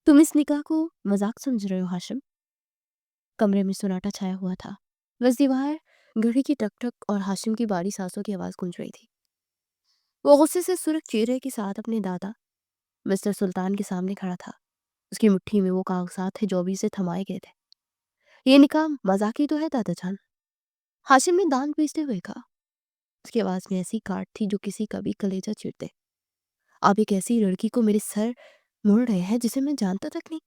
तुम इस निकाह को मजाक समझ रहे हो हाशिम? कमरे में सन्नाटा छाया हुआ था। बस दीवार, घड़ी की टक टक और हाशिम की बारी सांसों की आवाज गूंज रही थी। वो गुस्से से सुर्ख चेहरे के साथ अपने दादा मिस्टर सुल्तान के सामने खड़ा था। उसकी मुट्ठी में वो कागजात थे जो अभी से थमाए गए थे। ये निकाह मजाकी तो है दादा जान, हाशिम ने दांत पीसते हुए कहा। उसकी आवाज में ऐसी काट थी जो किसी का भी कलेजा चीर दे। आप एक ऐसी लड़की को मेरे सर मोड़ रहे हैं जिसे मैं जानता तक नहीं,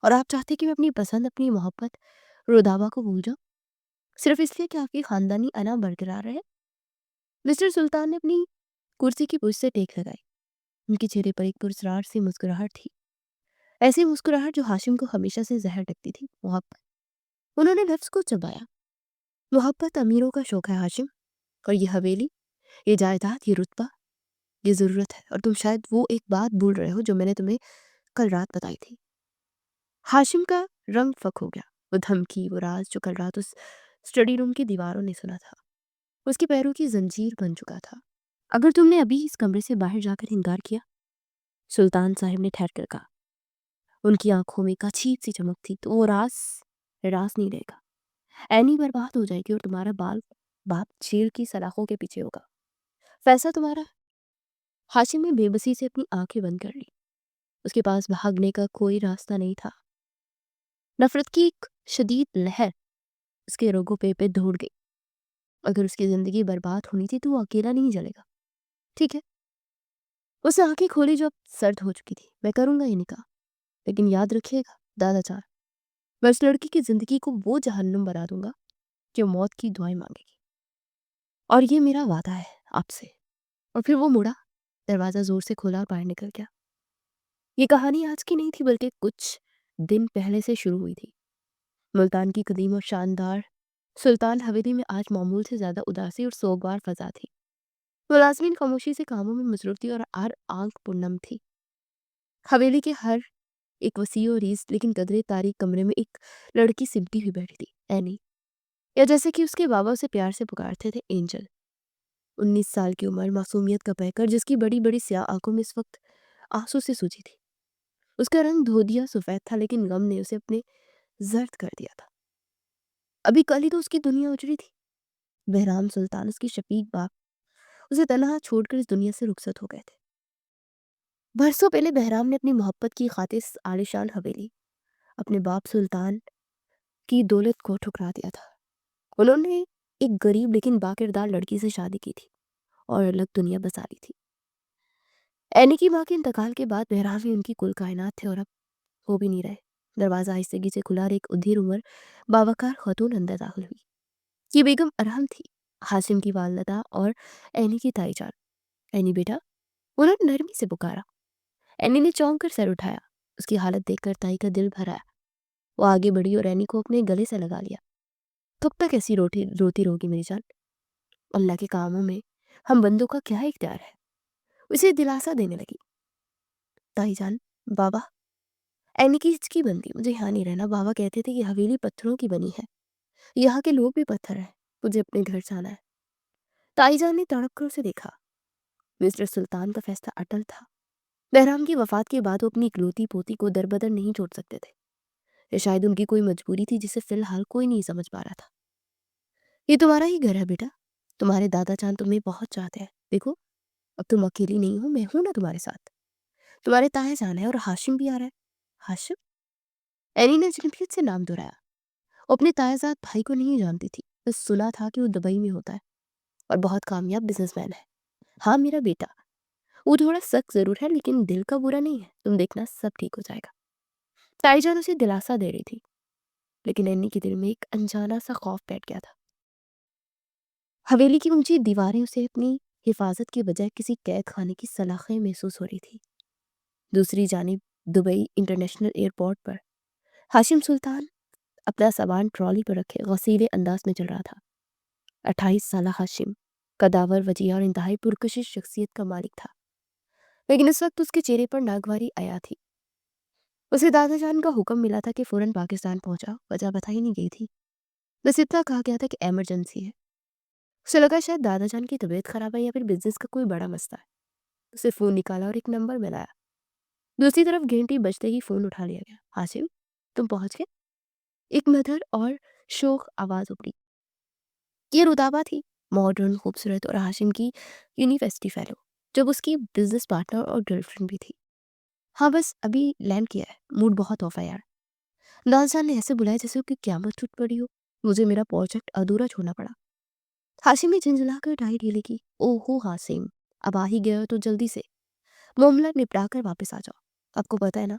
और आप चाहते कि मैं अपनी पसंद, अपनी मोहब्बत, रुदाबा को भूल जाऊं, सिर्फ इसलिए कि आपकी खानदानी अना बरकरार रहे। मिस्टर सुल्तान ने अपनी कुर्सी की पुष्ट से टेक लगाई। उनके चेहरे पर एक पुरस्रार सी मुस्कुराहट थी, ऐसी मुस्कुराहट जो हाशिम को हमेशा से जहर लगती थी। मोहब्बत। उन्होंने लफ्ज को चबाया। मोहब्बत अमीरों का शौक है हाशिम, और ये हवेली, ये जायदाद, ये रुतबा, ये जरूरत है। और तुम शायद वो एक बात भूल रहे हो जो मैंने तुम्हें कल रात बताई थी। हाशिम का रंग फक हो गया। वो धमकी, वो राज जो कल रात उस स्टडी रूम की दीवारों ने सुना था, उसके पैरों की जंजीर बन चुका था। अगर तुमने अभी इस कमरे से बाहर जाकर इनकार किया, सुल्तान साहब ने ठहर कर कहा, उनकी आंखों में एक अजीब सी चमक थी, तो वो रास रास नहीं रहेगा। ऐनी बर्बाद हो जाएगी और तुम्हारा बाल बाप जेल की सलाखों के पीछे होगा। फैसला तुम्हारा। हाशिम ने बेबसी से अपनी आंखें बंद कर ली। उसके पास भागने का कोई रास्ता नहीं था। नफरत की एक शदीद लहर उसके रोगों पे दौड़ गई। अगर उसकी जिंदगी बर्बाद होनी थी तो वो अकेला नहीं जलेगा। ठीक है। उसने आंखें खोली जो अब सर्द हो चुकी थी। मैं करूंगा ये निकाह, लेकिन याद रखिएगा दादा चार, मैं उस लड़की की जिंदगी को वो जहन्नुम बना दूंगा जो मौत की दुआएं मांगेगी। और ये मेरा वादा है आपसे। और फिर वो मुड़ा, दरवाजा जोर से खोला और बाहर निकल गया। ये कहानी आज की नहीं थी, बल्कि कुछ दिन पहले से शुरू हुई थी। मुल्तान की कदीम और शानदार सुल्तान हवेली में आज मामूल से ज्यादा उदासी और सोगवार फजा थी। मुलाजमीन खामोशी से कामों में मसरूफ थी और हर आंख पुरनम थी। हवेली के हर एक वसी और रीस लेकिन कदरे तारीख कमरे में एक लड़की सिमटी हुई बैठी थी, एनी, या जैसे कि उसके बाबा उसे प्यार से पुकारते थे, एंजल। 19 साल की उम्र, मासूमियत का पैकर, जिसकी बड़ी बड़ी स्याह आंखों में इस वक्त आंसू से सूजी थी। उसका रंग धोदिया सफेद था, लेकिन गम ने उसे अपने जर्द कर दिया था। अभी कल ही तो उसकी दुनिया उजड़ी थी। बहराम सुल्तान, उसकी शफीक बाप, उसे तनहा छोड़कर इस दुनिया से रुखसत हो गए थे। बरसों पहले बहराम ने अपनी मोहब्बत की खातिर इस आलिशान हवेली, अपने बाप सुल्तान की दौलत को ठुकरा दिया था। उन्होंने एक गरीब लेकिन बाकिरदार लड़की से शादी की थी और अलग दुनिया बसा ली थी। एनी की माँ के इंतकाल के बाद बहराम ही उनकी कुल कायनात थे, और अब वो भी नहीं रहे। दरवाजा आहिस्तगी से खुला और एक उधेड़ उम्र बावकार खातून अंदर दाखिल हुई। ये बेगम अरहम थी, हाशिम की वालदा और एनी की ताई जान। एनी बेटा, उन्होंने नरमी से पुकारा। एनी ने चौंक कर सर उठाया। उसकी हालत देखकर ताई का दिल भर आया। वो आगे बढ़ी और एनी को अपने गले से लगा लिया। कब तक ऐसी रोती रहोगी मेरी जान? अल्लाह के कामों में हम बंदों का क्या इख्तियार है? उसे दिलासा देने लगी। ताई जान, बाबा। एनी की हिचकी बनती, मुझे यहाँ नहीं रहना। बाबा कहते थे कि हवेली पत्थरों की बनी है, यहाँ के लोग भी पत्थर हैं, मुझे अपने घर जाना है। ताई जान ने तड़प कर उसे देखा। मिस्टर सुल्तान का फैसला अटल था। बहराम की वफात के बाद वो अपनी इकलौती पोती को दरबदर नहीं छोड़ सकते थे। ये शायद उनकी कोई मजबूरी थी जिसे फिलहाल कोई नहीं समझ पा रहा था। ये तुम्हारा ही घर है बेटा, तुम्हारे दादा जान तुम्हें बहुत चाहते हैं। देखो, अब तुम अकेली नहीं हो, मैं हूं ना तुम्हारे साथ। तुम्हारे ताए जान है और हाशिम भी आ रहा है। हाशिम? एनी ने अजनबियत से नाम दोहराया। वो अपने तायाजाद भाई को नहीं जानती थी, बस सुना था कि वो दुबई में होता है और बहुत कामयाब बिजनेसमैन है। हाँ, मेरा बेटा। वो थोड़ा सख्त जरूर है, लेकिन दिल का बुरा नहीं है। तुम देखना, सब ठीक हो जाएगा। ताईजान उसे दिलासा दे रही थी, लेकिन एनी के दिल में एक अनजाना सा खौफ बैठ गया था। हवेली की ऊंची दीवारें उसे अपनी हिफाजत के बजाय किसी कैद खाने की सलाखें महसूस हो रही थी। दूसरी जानिब दुबई इंटरनेशनल एयरपोर्ट पर हाशिम सुल्तान अपना सामान ट्रॉली पर रखे गसीले अंदाज में चल रहा था। 28 साल हाशिम कदावर, वजिया और इंतहाई पुरकशिश शख्सियत का मालिक था, लेकिन इस वक्त उसके चेहरे पर नागवारी आया थी। उसे दादा जान का हुक्म मिला था कि फौरन पाकिस्तान पहुंचा। वजह बताई नहीं गई थी, बस इतना कहा गया था कि इमरजेंसी है। उसे लगा शायद दादा जान की तबीयत खराब है या फिर बिजनेस का कोई बड़ा मसला है। उसे फ़ोन निकाला और एक नंबर मिलाया। दूसरी तरफ घंटी बजते ही फोन उठा लिया गया। हाशिम, तुम पहुंच गए? एक मधुर और शोक आवाज उभरी। ये रुदाबा थी, मॉडर्न, खूबसूरत और हाशिम की यूनिवर्सिटी फेलो, जब उसकी बिजनेस पार्टनर और गर्लफ्रेंड भी थी। हाँ बस अभी लैंड किया है, मूड बहुत ऑफ है यार। नाज़ान ने ऐसे बुलाया जैसे कि क्यामत टूट पड़ी हो। मुझे मेरा प्रोजेक्ट अधूरा छोड़ना पड़ा। हाशिम ने झंझलाकर टाई ढीली की। ओहो हाशिम, अब आ ही गए हो तो जल्दी से मामला निपटा कर वापस आ जाओ। आपको पता है ना,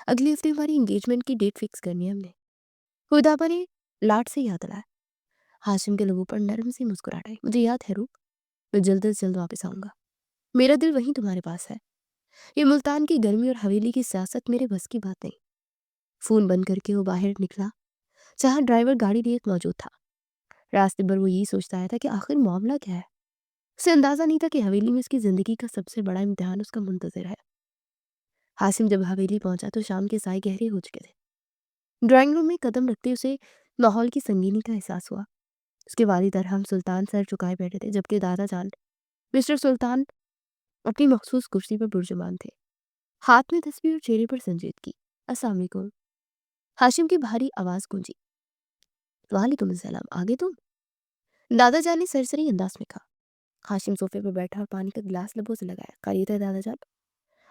अगले हफ्ते हमारी एंगेजमेंट की डेट फिक्स करनी है हमने। हुदाबा ने लाड से याद दिलाया। हाशिम के लोगों पर नरम सी मुस्कुराहट आई। मुझे याद है रूप, मैं जल्द से जल्द वापस आऊंगा। मेरा दिल वहीं तुम्हारे पास है। ये मुल्तान की गर्मी और हवेली की सियासत मेरे बस की बात नहीं। फोन बंद करके वो बाहर निकला, जहाँ ड्राइवर गाड़ी लिए मौजूद था। रास्ते भर वो यही सोचता आया था कि आखिर मामला क्या है। उसे अंदाजा नहीं था कि हवेली में उसकी जिंदगी का सबसे बड़ा इम्तिहान उसका मुंतजर है। हासिम जब हवेली पहुंचा तो शाम के साए गहरे हो चुके थे। ड्राइंग रूम में कदम रखते उसे माहौल की संगीनी का एहसास हुआ। उसके वालिद अरहम सुल्तान सर झुकाए बैठे थे, जबकि दादा जान मिस्टर सुल्तान अपनी मखसूस कुर्सी पर पुरजुमान थे, हाथ में तस्वीर और चेहरे पर संजीदगी। अस्सलाम वालेकुम। हाशिम की भारी आवाज गूंजी। वालेकुम सलाम, आगे तुम? दादा जान ने सरसरी अंदाज में कहा। हाशिम सोफे पर बैठा और पानी का गिलास लबों से लगाया। खैरियत है दादा जान?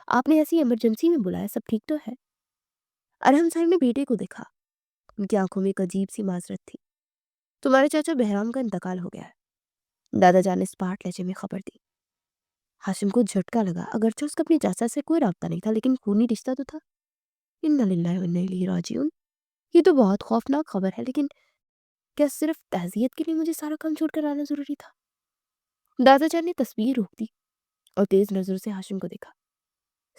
आपने ऐसी इमरजेंसी में बुलाया, सब ठीक तो है? अरहम साहब ने बेटे को देखा। उनकी आंखों में एक अजीब सी माजरत थी। तुम्हारे चाचा बहराम का इंतकाल हो गया है, दादा जान ने स्पार्ट लहजे में खबर दी। हाशिम को झटका लगा। अगरचे उसका अपने चाचा से कोई राब्ता नहीं था, लेकिन खूनी रिश्ता तो था। इन्ना लिल्लाहि व इन्ना इलैहि राजिऊन। ये तो बहुत खौफनाक खबर है, लेकिन क्या सिर्फ तहजियत के लिए मुझे सारा काम छोड़ कर आना जरूरी था? दादा जान ने तस्वीर रोक दी और तेज नजर से हाशिम को देखा।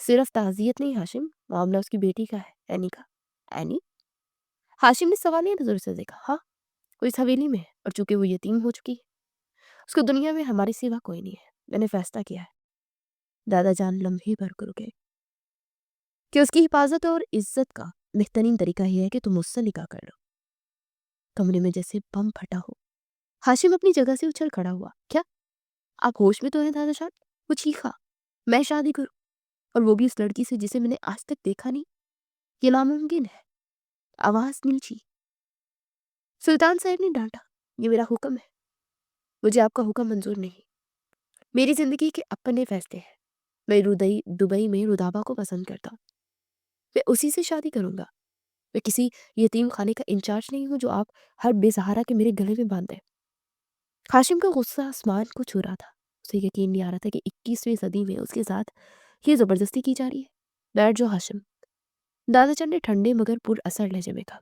सिर्फ ताज़ियत नहीं हाशिम, मामला उसकी बेटी का है, एनी का। एनी? हाशिम ने सवालिया नजर से देखा। हाँ, वो इस हवेली में है, और चूंकि वो यतीम हो चुकी है, उसको दुनिया में हमारे सिवा कोई नहीं है। मैंने फैसला किया है। दादा जान लम्हे भर कर रुके कि उसकी हिफाजत और इज्जत का बेहतरीन तरीका यह है कि तुम मुझसे निकाह कर लो। कमरे में जैसे बम फटा हो। हाशिम अपनी जगह से उछल खड़ा हुआ। क्या आप होश में तो हैं दादा जान? वो चीखा। मैं शादी करूं, और वो भी उस लड़की से जिसे मैंने आज तक देखा नहीं? ये नामुमकिन है। आवाज नीची। सुल्तान साहब ने डांटा। ये मेरा हुक्म है, मुझे आपका हुक्म मंजूर नहीं। मेरी जिंदगी के अपने फैसले हैं। मैं दुबई में रुदाबा को पसंद करता हूँ। मैं उसी से शादी करूंगा। मैं किसी यतीम खाने का इंचार्ज नहीं हूँ जो आप हर बेसहारा के मेरे गले में बांध दें। हाशिम का गुस्सा आसमान को छू रहा था। उसे यकीन नहीं आ रहा था कि 21वीं सदी में उसके साथ ये जबरदस्ती की जा रही है। बैठ जाओ हाशिम, दादाचंद ने ठंडे मगर पुरअसर लहजे में कहा।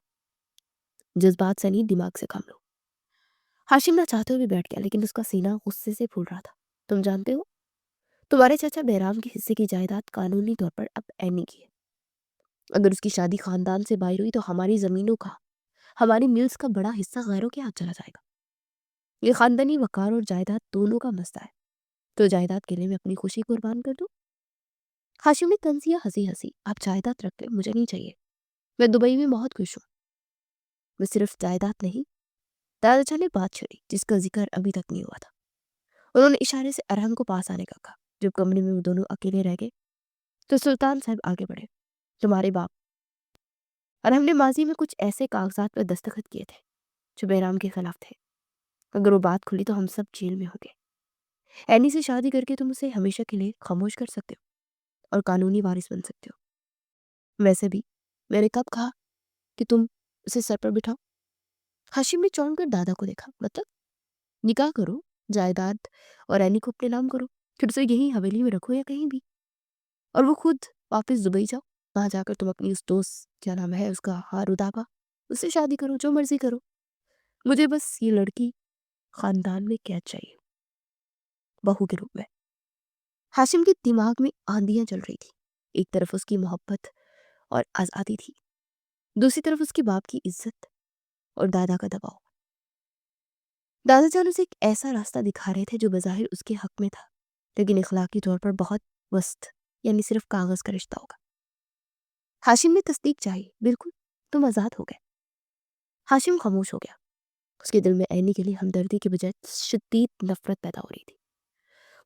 जज्बात से नहीं, दिमाग से काम लो। हाशिम ना चाहते हुए बैठ गया, लेकिन उसका सीना गुस्से से फूल रहा था। तुम जानते हो, तुम्हारे चाचा बहराम के हिस्से की जायदाद कानूनी तौर पर अब एनी की है। अगर उसकी शादी खानदान से बाहर हुई तो हमारी जमीनों का, हमारी मिल्स का बड़ा हिस्सा गैरों के हाथ चला जाएगा। ये खानदानी वकार और जायदाद दोनों का मसला है। तो जायदाद के लिए मैं अपनी खुशी कुर्बान कर दूं? हाशिम ने तंजिया हंसी हंसी। आप जायदाद रख ले, मुझे नहीं चाहिए। मैं दुबई में बहुत खुश हूँ। मैं सिर्फ जायदाद नहीं, दादाजा ने बात छेड़ी जिसका जिक्र अभी तक नहीं हुआ था। उन्होंने इशारे से अरहम को पास आने का कहा। जब कमरे में वो दोनों अकेले रह गए तो सुल्तान साहब आगे बढ़े। तुम्हारे बाप अरहम ने माजी में कुछ ऐसे कागजात पर दस्तखत किए थे जो बहराम के खिलाफ थे। अगर वो बात खुली तो हम सब जेल में होंगे। एनी से शादी करके तुम उसे हमेशा के लिए खामोश कर सकते हो और कानूनी वारिस बन सकते हो। वैसे भी मैंने कब कहा कि तुम उसे सर पर बिठाओ? हाशिम ने चौंक कर दादा को देखा। मतलब निकाह करो, जायदाद और एनी को अपने नाम करो, फिर उसे यहीं हवेली में रखो या कहीं भी, और वो खुद वापस दुबई जाओ। वहां जाकर तुम अपनी उस दोस्त, क्या नाम है उसका, हारुदाबा, उससे शादी करो, जो मर्जी करो। मुझे बस ये लड़की खानदान में कैद चाहिए, बहू के रूप में। हाशिम के दिमाग में आंधियां चल रही थी। एक तरफ उसकी मोहब्बत और आज़ादी थी, दूसरी तरफ उसके बाप की इज्जत और दादा का दबाव। दादाजान उसे एक ऐसा रास्ता दिखा रहे थे जो बज़ाहिर उसके हक में था, लेकिन इखलाकी तौर पर बहुत वस्त, यानी सिर्फ कागज का रिश्ता होगा। हाशिम ने तस्दीक चाहिए। बिल्कुल, तुम आज़ाद हो गए। हाशिम खामोश हो गया। उसके दिल में ऐनी के लिए हमदर्दी के बजाय शदीद नफरत पैदा हो रही थी।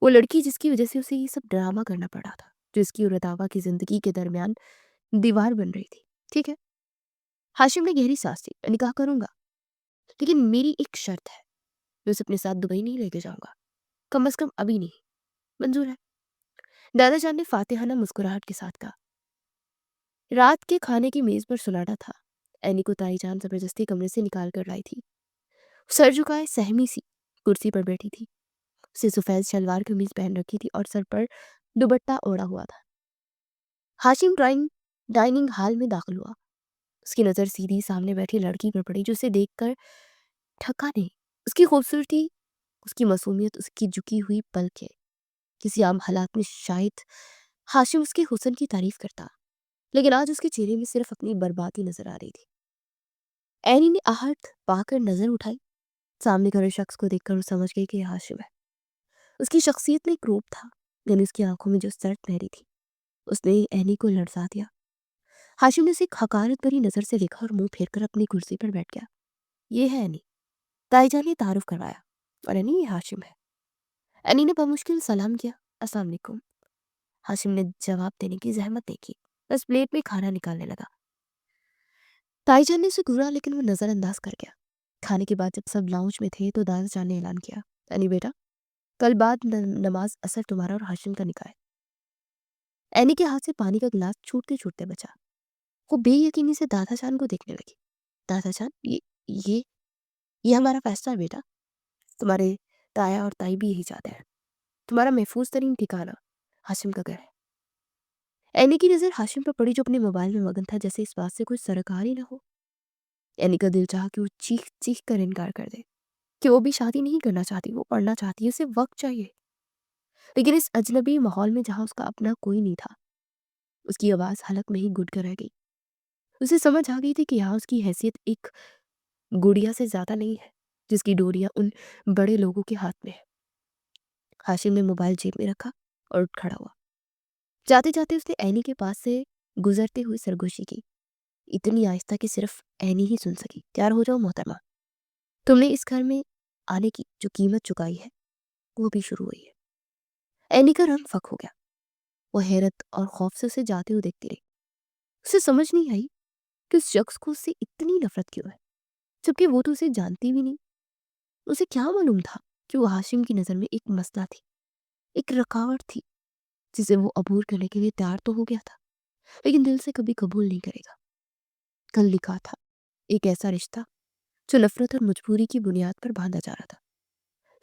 वो लड़की जिसकी वजह से उसे ये सब ड्रामा करना पड़ा था, جو اس کی اور رتاوا کی زندگی کے درمیان دیوار بن رہی تھی. ٹھیک ہے. ہاشم نے گہری سانس لی. نکاح کروں گا لیکن میری ایک شرط ہے. میں اسے اپنے ساتھ دبئی نہیں لے کے جاؤں گا, کم از کم ابھی نہیں. منظور ہے. دادا جان نے فاتحانہ مسکراہٹ کے ساتھ کہا. رات کے کھانے کی میز پر سناٹا تھا. اینی کو تائی جان زبردستی کمرے سے نکال کر لائی تھی. سر جھکائے سہمی سی کرسی پر بیٹھی تھی. اسے سفید شلوار قمیض پہن رکھی تھی اور سر پر دوپٹہ اوڑھا ہوا تھا. ہاشم ڈائننگ ہال میں داخل ہوا. اس کی نظر سیدھی سامنے بیٹھی لڑکی پر پڑی جو اسے دیکھ کر ٹھکا نہیں. اس کی خوبصورتی, اس کی معصومیت, اس کی جھکی ہوئی پلکیں. کسی عام حالات میں شاید ہاشم اس کے حسن کی تعریف کرتا, لیکن آج اس کے چہرے میں صرف اپنی بربادی نظر آ رہی تھی. اینی نے آہٹ پا کر نظر اٹھائی. سامنے کھڑے شخص کو دیکھ کر وہ سمجھ گئی کہ یہ ہاشم ہے. اس کی شخصیت میں ایک روپ تھا, یعنی اس کی آنکھوں میں جو سرد نہری تھی. اس نے اینی کو لڑزا دیا. ہاشم نے اسے ایک حقارت بھری نظر سے دیکھا اور منہ پھیر کر اپنی کرسی پر بیٹھ گیا. یہ ہے اینی. تائی جان نے تعارف کروایا. اور اینی, یہ ہاشم ہے. اینی نے بمشکل سلام کیا. السلام علیکم. ہاشم نے جواب دینے کی زحمت نہیں کی, بس پلیٹ میں کھانا نکالنے لگا. تائی جان نے اسے گھورا لیکن وہ نظر انداز کر گیا. کھانے کے بعد جب سب لاؤنج میں تھے تو دادا جان نے اعلان کیا. اینی بیٹا, کل بعد نماز اثر تمہارا اور ہاشم کا نکاح ہے. اینی کے ہاتھ سے پانی کا گلاس چھوٹتے چھوٹتے بچا. وہ بے یقینی سے دادا جان کو دیکھنے لگی. دادا جان, یہ ہمارا فیصلہ ہے بیٹا. تمہارے تایا اور تائی بھی یہی چاہتے ہیں. تمہارا محفوظ ترین ٹھکانہ ہاشم کا گھر ہے. اینی کی نظر ہاشم پر پڑی جو اپنے موبائل میں مگن تھا, جیسے اس بات سے کوئی سرکار ہی نہ ہو. اینی کا دل چاہا کہ وہ چیخ چیخ کر انکار کر دے کہ وہ بھی شادی نہیں کرنا چاہتی, وہ پڑھنا چاہتی ہے, اسے وقت چاہیے. لیکن اس اجنبی ماحول میں جہاں اس کا اپنا کوئی نہیں تھا, اس کی آواز حلق میں ہی گٹ کر رہ گئی. اسے سمجھ آ گئی تھی کہ یہاں اس کی حیثیت ایک گڑیا سے زیادہ نہیں ہے جس کی ڈوریاں ان بڑے لوگوں کے ہاتھ میں ہے. ہاشم نے موبائل جیب میں رکھا اور اٹھ کھڑا ہوا. جاتے جاتے اس نے اینی کے پاس سے گزرتے ہوئے سرگوشی کی, اتنی آہستہ کہ صرف اینی ہی سن سکی. تیار ہو جاؤ محترمہ, تم نے اس گھر میں آنے کی جو قیمت چکائی ہے وہ بھی شروع ہوئی ہے. اینی کا رنگ فک ہو گیا. وہ حیرت اور خوف سے اسے جاتے ہوئے دیکھتی رہی. اسے سمجھ نہیں آئی کہ اس شخص کو اس سے اتنی نفرت کیوں ہے, جبکہ وہ تو اسے جانتی بھی نہیں. اسے کیا معلوم تھا کہ وہ ہاشم کی نظر میں ایک مسئلہ تھی, ایک رکاوٹ تھی جسے وہ عبور کرنے کے لیے تیار تو ہو گیا تھا, لیکن دل سے کبھی قبول نہیں کرے گا. کل نکاح تھا, ایک ایسا رشتہ جو نفرت اور مجبوری کی بنیاد پر باندھا جا رہا تھا.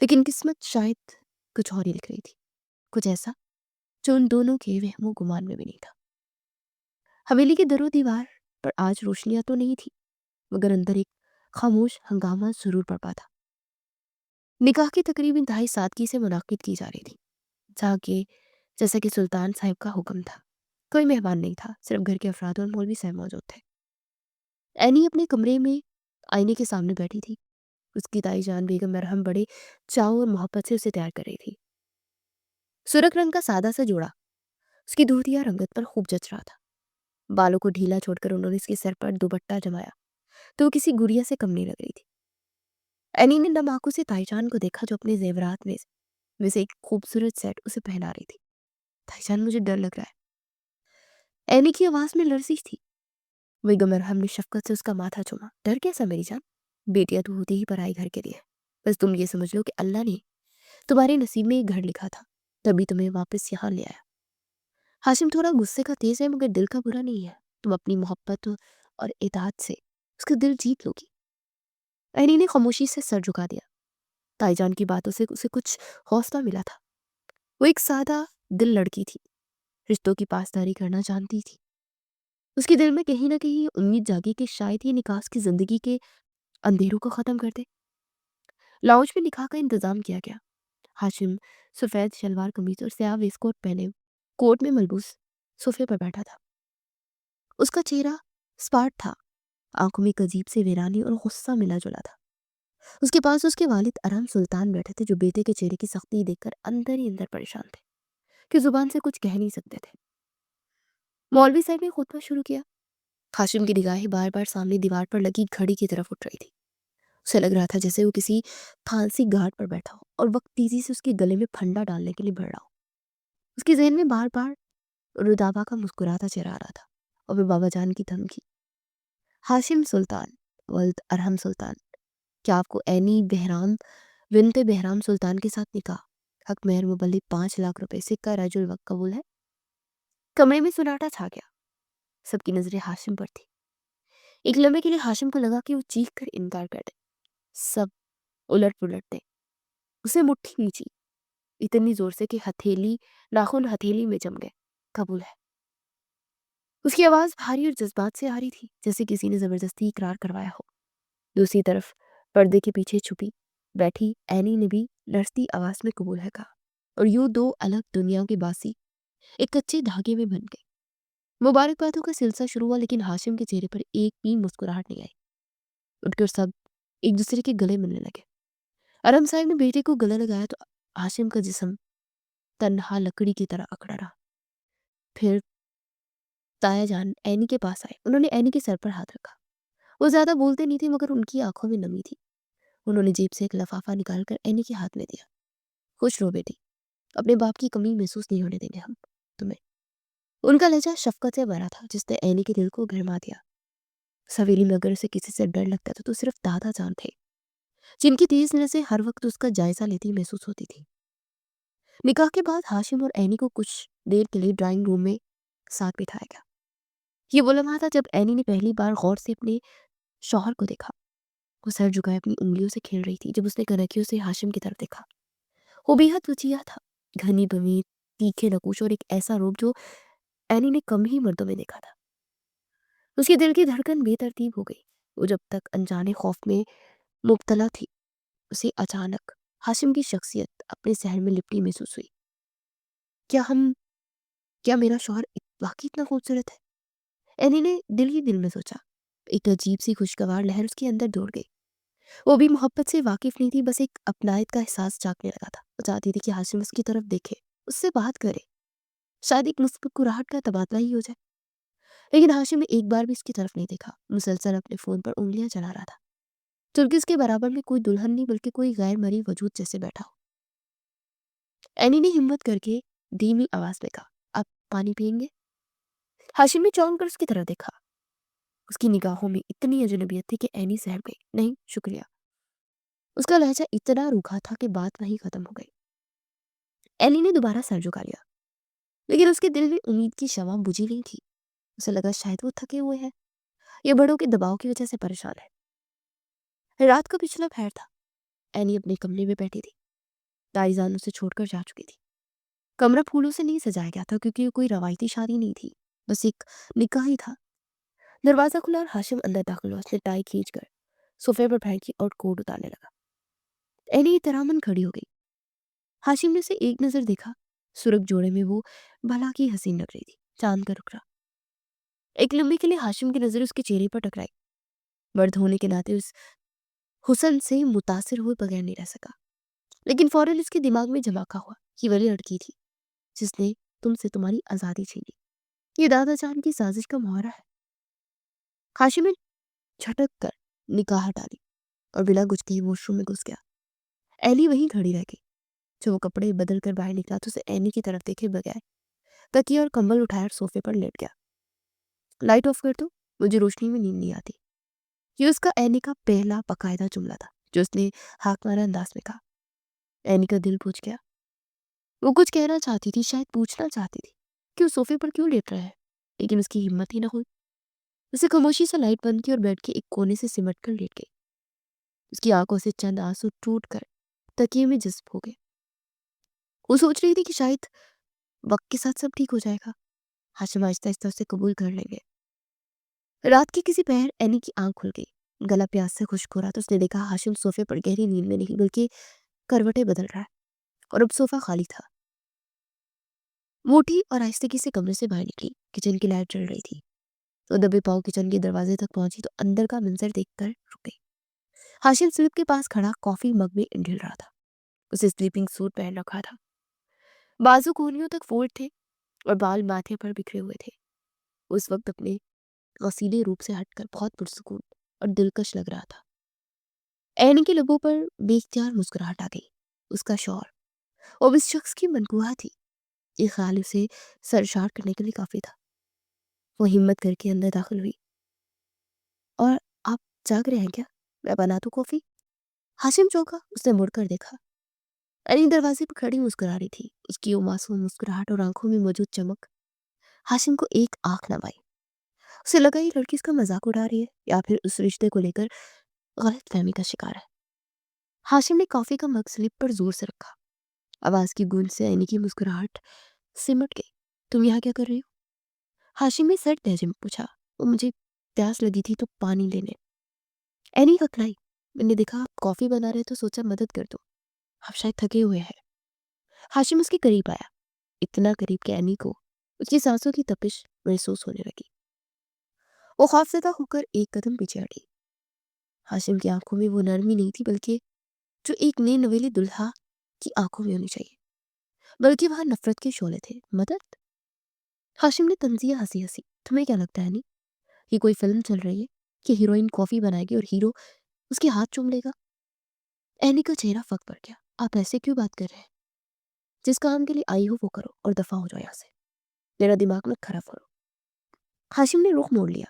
لیکن قسمت شاید کچھ اور ہی لکھ رہی تھی, کچھ ایسا جو ان دونوں کے وہم و گمان میں بھی نہیں تھا. حویلی کے در و دیوار پر آج روشنیاں تو نہیں تھی, مگر اندر ایک خاموش ہنگامہ ضرور برپا تھا. نکاح کی تقریب انتہائی سادگی سے منعقد کی جا رہی تھی, جیسا کہ سلطان صاحب کا حکم تھا. کوئی مہمان نہیں تھا, صرف گھر کے افراد اور مولوی صاحب موجود تھے. اینی اپنے کمرے میں آئینے کے سامنے بیٹھی تھی. اس کی تائی جان بیگم مرہم بڑے چاؤ اور محبت سے اسے تیار کر رہی تھی. سرخ رنگ کا سادہ سا جوڑا اس کی دودھیا رنگت پر خوب جچ رہا تھا. بالوں کو ڈھیلا چھوڑ کر انہوں نے اس کے سر پر دوپٹہ جمایا تو وہ کسی گڑیا سے کم نہیں لگ رہی تھی. اینی نے نم آنکھوں سے تائی جان کو دیکھا جو اپنے زیورات میں سے ایک خوبصورت سیٹ اسے پہنا رہی تھی. تائی جان, مجھے ڈر لگ رہا ہے. اینی کی آواز میں لرزش تھی. بیگم مرہم نے شفقت سے اس کا ماتھا چوما. ڈر کیسا میری جان, بیٹیاں تو ہوتی ہی پرائی گھر کے لیے. بس تم یہ سمجھ لو کہ اللہ نے تمہارے نصیب میں ایک گھر لکھا تھا, تبھی تمہیں واپس یہاں لے آیا. ہاشم تھوڑا غصے کا تیز ہے, مگر دل کا برا نہیں ہے. تم اپنی محبت اور اطاعت سے اس کا دل جیت لو گی. اینی نے خاموشی سے سر جھکا دیا. تائی جان کی باتوں سے اسے کچھ حوصلہ ملا تھا. وہ ایک سادہ دل لڑکی تھی, رشتوں کی پاسداری کرنا جانتی تھی. اس کے دل میں کہیں نہ کہیں امید جاگی کہ شاید یہ نکاح اس کی زندگی کے اندھیروں کو ختم کر دے. لاؤنج میں نکاح کا انتظام کیا گیا. ہاشم سفید شلوار قمیض اور سیاہ ویسٹ کوٹ پہنے کوٹ میں ملبوس صوفے پر بیٹھا تھا. اس کا چہرہ سپاٹ تھا, آنکھوں میں ایک عجیب سے ویرانی اور غصہ ملا جلا تھا. اس کے پاس اس کے والد ارم سلطان بیٹھے تھے, جو بیٹے کے چہرے کی سختی دیکھ کر اندر ہی اندر پریشان تھے کہ زبان سے کچھ کہہ نہیں سکتے تھے. مولوی صاحب نے خطبہ شروع کیا. ہاشم کی نگاہیں بار بار سامنے دیوار پر لگی گھڑی کی طرف اٹھ رہی تھی. اسے لگ رہا تھا جیسے وہ کسی پھانسی گھاٹ پر بیٹھا ہو اور وقت تیزی سے اس کے گلے میں پھندا ڈالنے کے لیے بڑھ رہا ہو. اس کے ذہن میں بار بار रुदाबा का मुस्कुराता चेहरा आ रहा था और फिर बाबा जान की धमकी, हाशिम सुल्तान वल्द अरहम सुल्तान, क्या आपको एनी बहराम बिनते बहराम सुल्तान के साथ निकाह हक मेहर मुबल्लिग 5 लाख रुपए सिक्का रजुल वक्त कबूल है? कमरे में सन्नाटा छा गया। सबकी नजरें हाशिम पर थी। एक लम्हे के लिए हाशिम को लगा कि वो चीख कर इनकार कर दे। सब उलट पुलट दे। उसे मुट्ठी नीची इतनी जोर से कि नाखून हथेली में जम गए। कबूल है। उसकी आवाज भारी और जज्बात से आ रही थी, जैसे किसी ने जबरदस्ती इकरार करवाया हो। दूसरी तरफ पर्दे के पीछे छुपी बैठी एनी ने भी लड़ती आवाज में कबूल है कहा, और यूं दो अलग दुनिया के बासी एक कच्चे धागे में बन गए। मुबारकबादों का सिलसिला शुरू हुआ, लेकिन हाशिम के चेहरे पर एक भी मुस्कुराहट नहीं आई। उठकर सब एक दूसरे के गले मिलने लगे। अरम साहब ने बेटे को गले लगाया तो हाशिम का जिस्म तन्हा लकड़ी की तरह अकड़ा रहा। फिर ताया जान एनी के पास आए। उन्होंने एनी के सर पर हाथ रखा। वो ज्यादा बोलते नहीं थे, मगर उनकी आंखों में नमी थी। उन्होंने जेब से एक लफाफा निकालकर एनी के हाथ में दिया। खुश रहो बेटी, अपने बाप की कमी महसूस नहीं होने देंगे हम तुम्हें। उनका लहजा शफकत से भरा था, जिसने एनी के दिल को गरमा दिया। सवेली में अगर उसे किसी से डर लगता था तो सिर्फ दादा जान थे, जिनकी तेज नजरें हर वक्त उसका जायजा लेती महसूस होती थी। निकाह के बाद हाशिम और एनी को कुछ देर के लिए ड्राइंग रूम में साथ बिठाया गया। ये वो लम्हा था जब एनी ने पहली बार गौर से अपने शौहर को देखा। वो सर झुकाए अपनी उंगलियों से खेल रही थी। जब उसने कनखियों से हाशिम की तरफ देखा, वो बेहद वजीहा था। घनी बमी, तीखे नकूश और एक ऐसा रूप जो एनी ने कम ही मर्दों में देखा था। उसके दिल की धड़कन बेतरतीब हो गई। वो जब तक अनजाने खौफ में मुब्तला थी, उसे अचानक हाशिम की शख्सियत अपने सहर में लिपटी महसूस हुई। क्या हम क्या मेरा शौहर वाकई इतना खूबसूरत है? एनी ने दिल ही दिल में सोचा। एक अजीब सी खुशगवार लहर उसके अंदर दौड़ गई। वो भी मोहब्बत से वाकिफ नहीं थी, बस एक अपनायत का एहसास जागने लगा था। वो चाहती थी कि हाशिम उसकी तरफ देखे, उससे बात करे, शायद एक मुस्कुराहट का तबादला ही हो जाए। लेकिन हाशिम ने एक बार भी उसकी तरफ नहीं देखा। मुसलसल अपने फोन पर उंगलियां चला रहा था, जबकि उसके बराबर में कोई दुल्हन नहीं बल्कि कोई गैर मरी वजूद जैसे बैठा हो। एनी ने हिम्मत करके धीमी आवाज में कहा, आप पानी पियेंगे? हाशिम ने चौंक कर उसकी तरफ देखा। उसकी निगाहों में इतनी अजनबियत थी कि एनी सहम गई। नहीं शुक्रिया। उसका लहजा इतना रूखा था कि बात वहीं खत्म हो गई। एनी ने दोबारा सर झुका लिया, लेकिन उसके दिल में उम्मीद की शमा बुझी नहीं थी। उसे लगा शायद वो थके हुए हैं या बड़ों के दबाव की वजह से परेशान है। रात का पिछला पहर था। एनी अपने कमरे में बैठी थी। दाईजान उसे छोड़कर जा चुकी थी। कमरा फूलों से नहीं सजाया गया था, क्योंकि कोई रवायती शादी नहीं थी, बस एक निकाह ही था। दरवाजा खुला और हाशिम अंदर दाखिल हुआ। उसने टाई खींचकर सोफे पर फेंकी और कोट उतारने लगा। एनी तरामन खड़ी हो गई। हाशिम ने उसे एक नजर देखा। सुरख जोड़े में वो भला की हसीन लग रही थी। चांद का रुखरा। एक लम्बे के लिए हाशिम की नजर उसके चेहरे पर टकराई। मर्द होने के नाते उस हुस्न से मुतासिर हुए बगैर नहीं रह सका। लेकिन फौरन उसके दिमाग में धमाका हुआ। ये वही लड़की थी जिसने तुमसे तुम्हारी आजादी छीनी। ये दादा जान की साजिश का मुहावरा है। हाशिम ने झटक कर निकाह डाली और बिना कुछ कहे वॉशरूम में घुस गया। एनी वहीं खड़ी रह गई। जब वो कपड़े बदल कर बाहर निकला तो उसे एनी की तरफ देखे बगैर तकिया और कंबल उठाकर सोफे पर लेट गया। लाइट ऑफ कर दो, मुझे रोशनी में नींद नहीं आती। ये उसका एनी का पहला बाकायदा जुमला था, जो उसने हाक मारा अंदाज में कहा। एनी का दिल पूछ गया। वो कुछ कहना चाहती थी, शायद पूछना चाहती थी कि वो सोफे पर क्यों लेट रहा है, लेकिन उसकी हिम्मत ही ना हुई। उसे खामोशी से लाइट बंद की और बेड के एक कोने से सिमट कर लेट गई। उसकी आंखों से चंद आंसू टूट कर तकिए में जज्ब हो गए। वो सोच रही थी कि शायद वक्त के साथ सब ठीक हो जाएगा। हाशिम आहिस्ता आहिस्ता उसे कबूल कर लेंगे। रात के किसी पहर एनी की आंख खुल गई। गला प्यास से खुश्क हो रहा था। उसने देखा हाशिम सोफे पर गहरी नींद में नहीं बल्कि करवटें बदल रहा है, और अब सोफा खाली था। वो उठी और आहिस्ते से कमरे से बाहर निकली। किचन की लाइट जल रही थी। तो दबे पाँव किचन के दरवाजे तक पहुंची तो अंदर का मंजर देखकर रुक गई। हाशिम स्लिप के पास खड़ा कॉफी मग में ढिल रहा था। उसे स्लीपिंग सूट पहन रखा था। बाजू कोहनियों तक फोल्ड थे और बाल माथे पर बिखरे हुए थे। उस वक्त अपने गसीले रूप से हटकर बहुत पुरसुकून और दिलकश लग रहा था। एनी के लबों पर बेख्तियार मुस्कुराहट आ गई। उसका शौहर और इस शख्स की मनकूहा थी। یہ خیال اسے سرشار کرنے کے لیے کافی تھا۔ وہ ہمت کر کے اندر داخل ہوئی۔ اور آپ جاگ رہے ہیں کیا؟ میں بنا دوں کافی؟ ہاشم چونکا، اس نے مڑ کر دیکھا۔ اینی دروازے پر کھڑی مسکرا رہی تھی، اس کی وہ معصوم مسکراہٹ اور آنکھوں میں موجود چمک ہاشم کو ایک آنکھ نہ بائی۔ اسے لگا یہ لڑکی اس کا مذاق اڑا رہی ہے یا پھر اس رشتے کو لے کر غلط فہمی کا شکار ہے۔ ہاشم نے کافی کا مگ سلپ پر زور سے رکھا۔ آواز کی گونج سے اینی کی مسکراہٹ سمٹ گئی۔ تم یہاں کیا کر رہی ہو؟ ہاشم نے سرد لہجے میں پوچھا۔ وہ مجھے پیاس لگی تھی تو پانی لینے۔ اینی ہکلائی۔ میں نے دیکھا آپ کافی بنا رہے تو سوچا مدد کر دو، آپ شاید تھکے ہوئے ہیں۔ ہاشم اس کے قریب آیا، اتنا قریب کہ اینی کو اس کی سانسوں کی تپش محسوس ہونے لگی۔ وہ خوفزدہ ہو کر ایک قدم پیچھے ہٹی۔ ہاشم کی آنکھوں میں وہ نرمی نہیں تھی بلکہ جو ایک نئے نویلے دلہا کی آنکھوں میں ہونی چاہیے، بلکہ وہاں نفرت کے شعلے تھے۔ مدد؟ ہاشم نے طنزیہ ہنسی ہنسی۔ تمہیں کیا لگتا ہے نہیں یہ کوئی فلم چل رہی ہے کہ ہیروئن کافی بنائے گی اور ہیرو اس کے ہاتھ چوم لے گا؟ اینی کا چہرہ فک پڑ گیا۔ آپ ایسے کیوں بات کر رہے ہیں؟ جس کام کے لیے آئی ہو وہ کرو اور دفع ہو جاؤ یہاں سے، میرا دماغ میں خراب کرو۔ ہاشم نے رخ موڑ لیا۔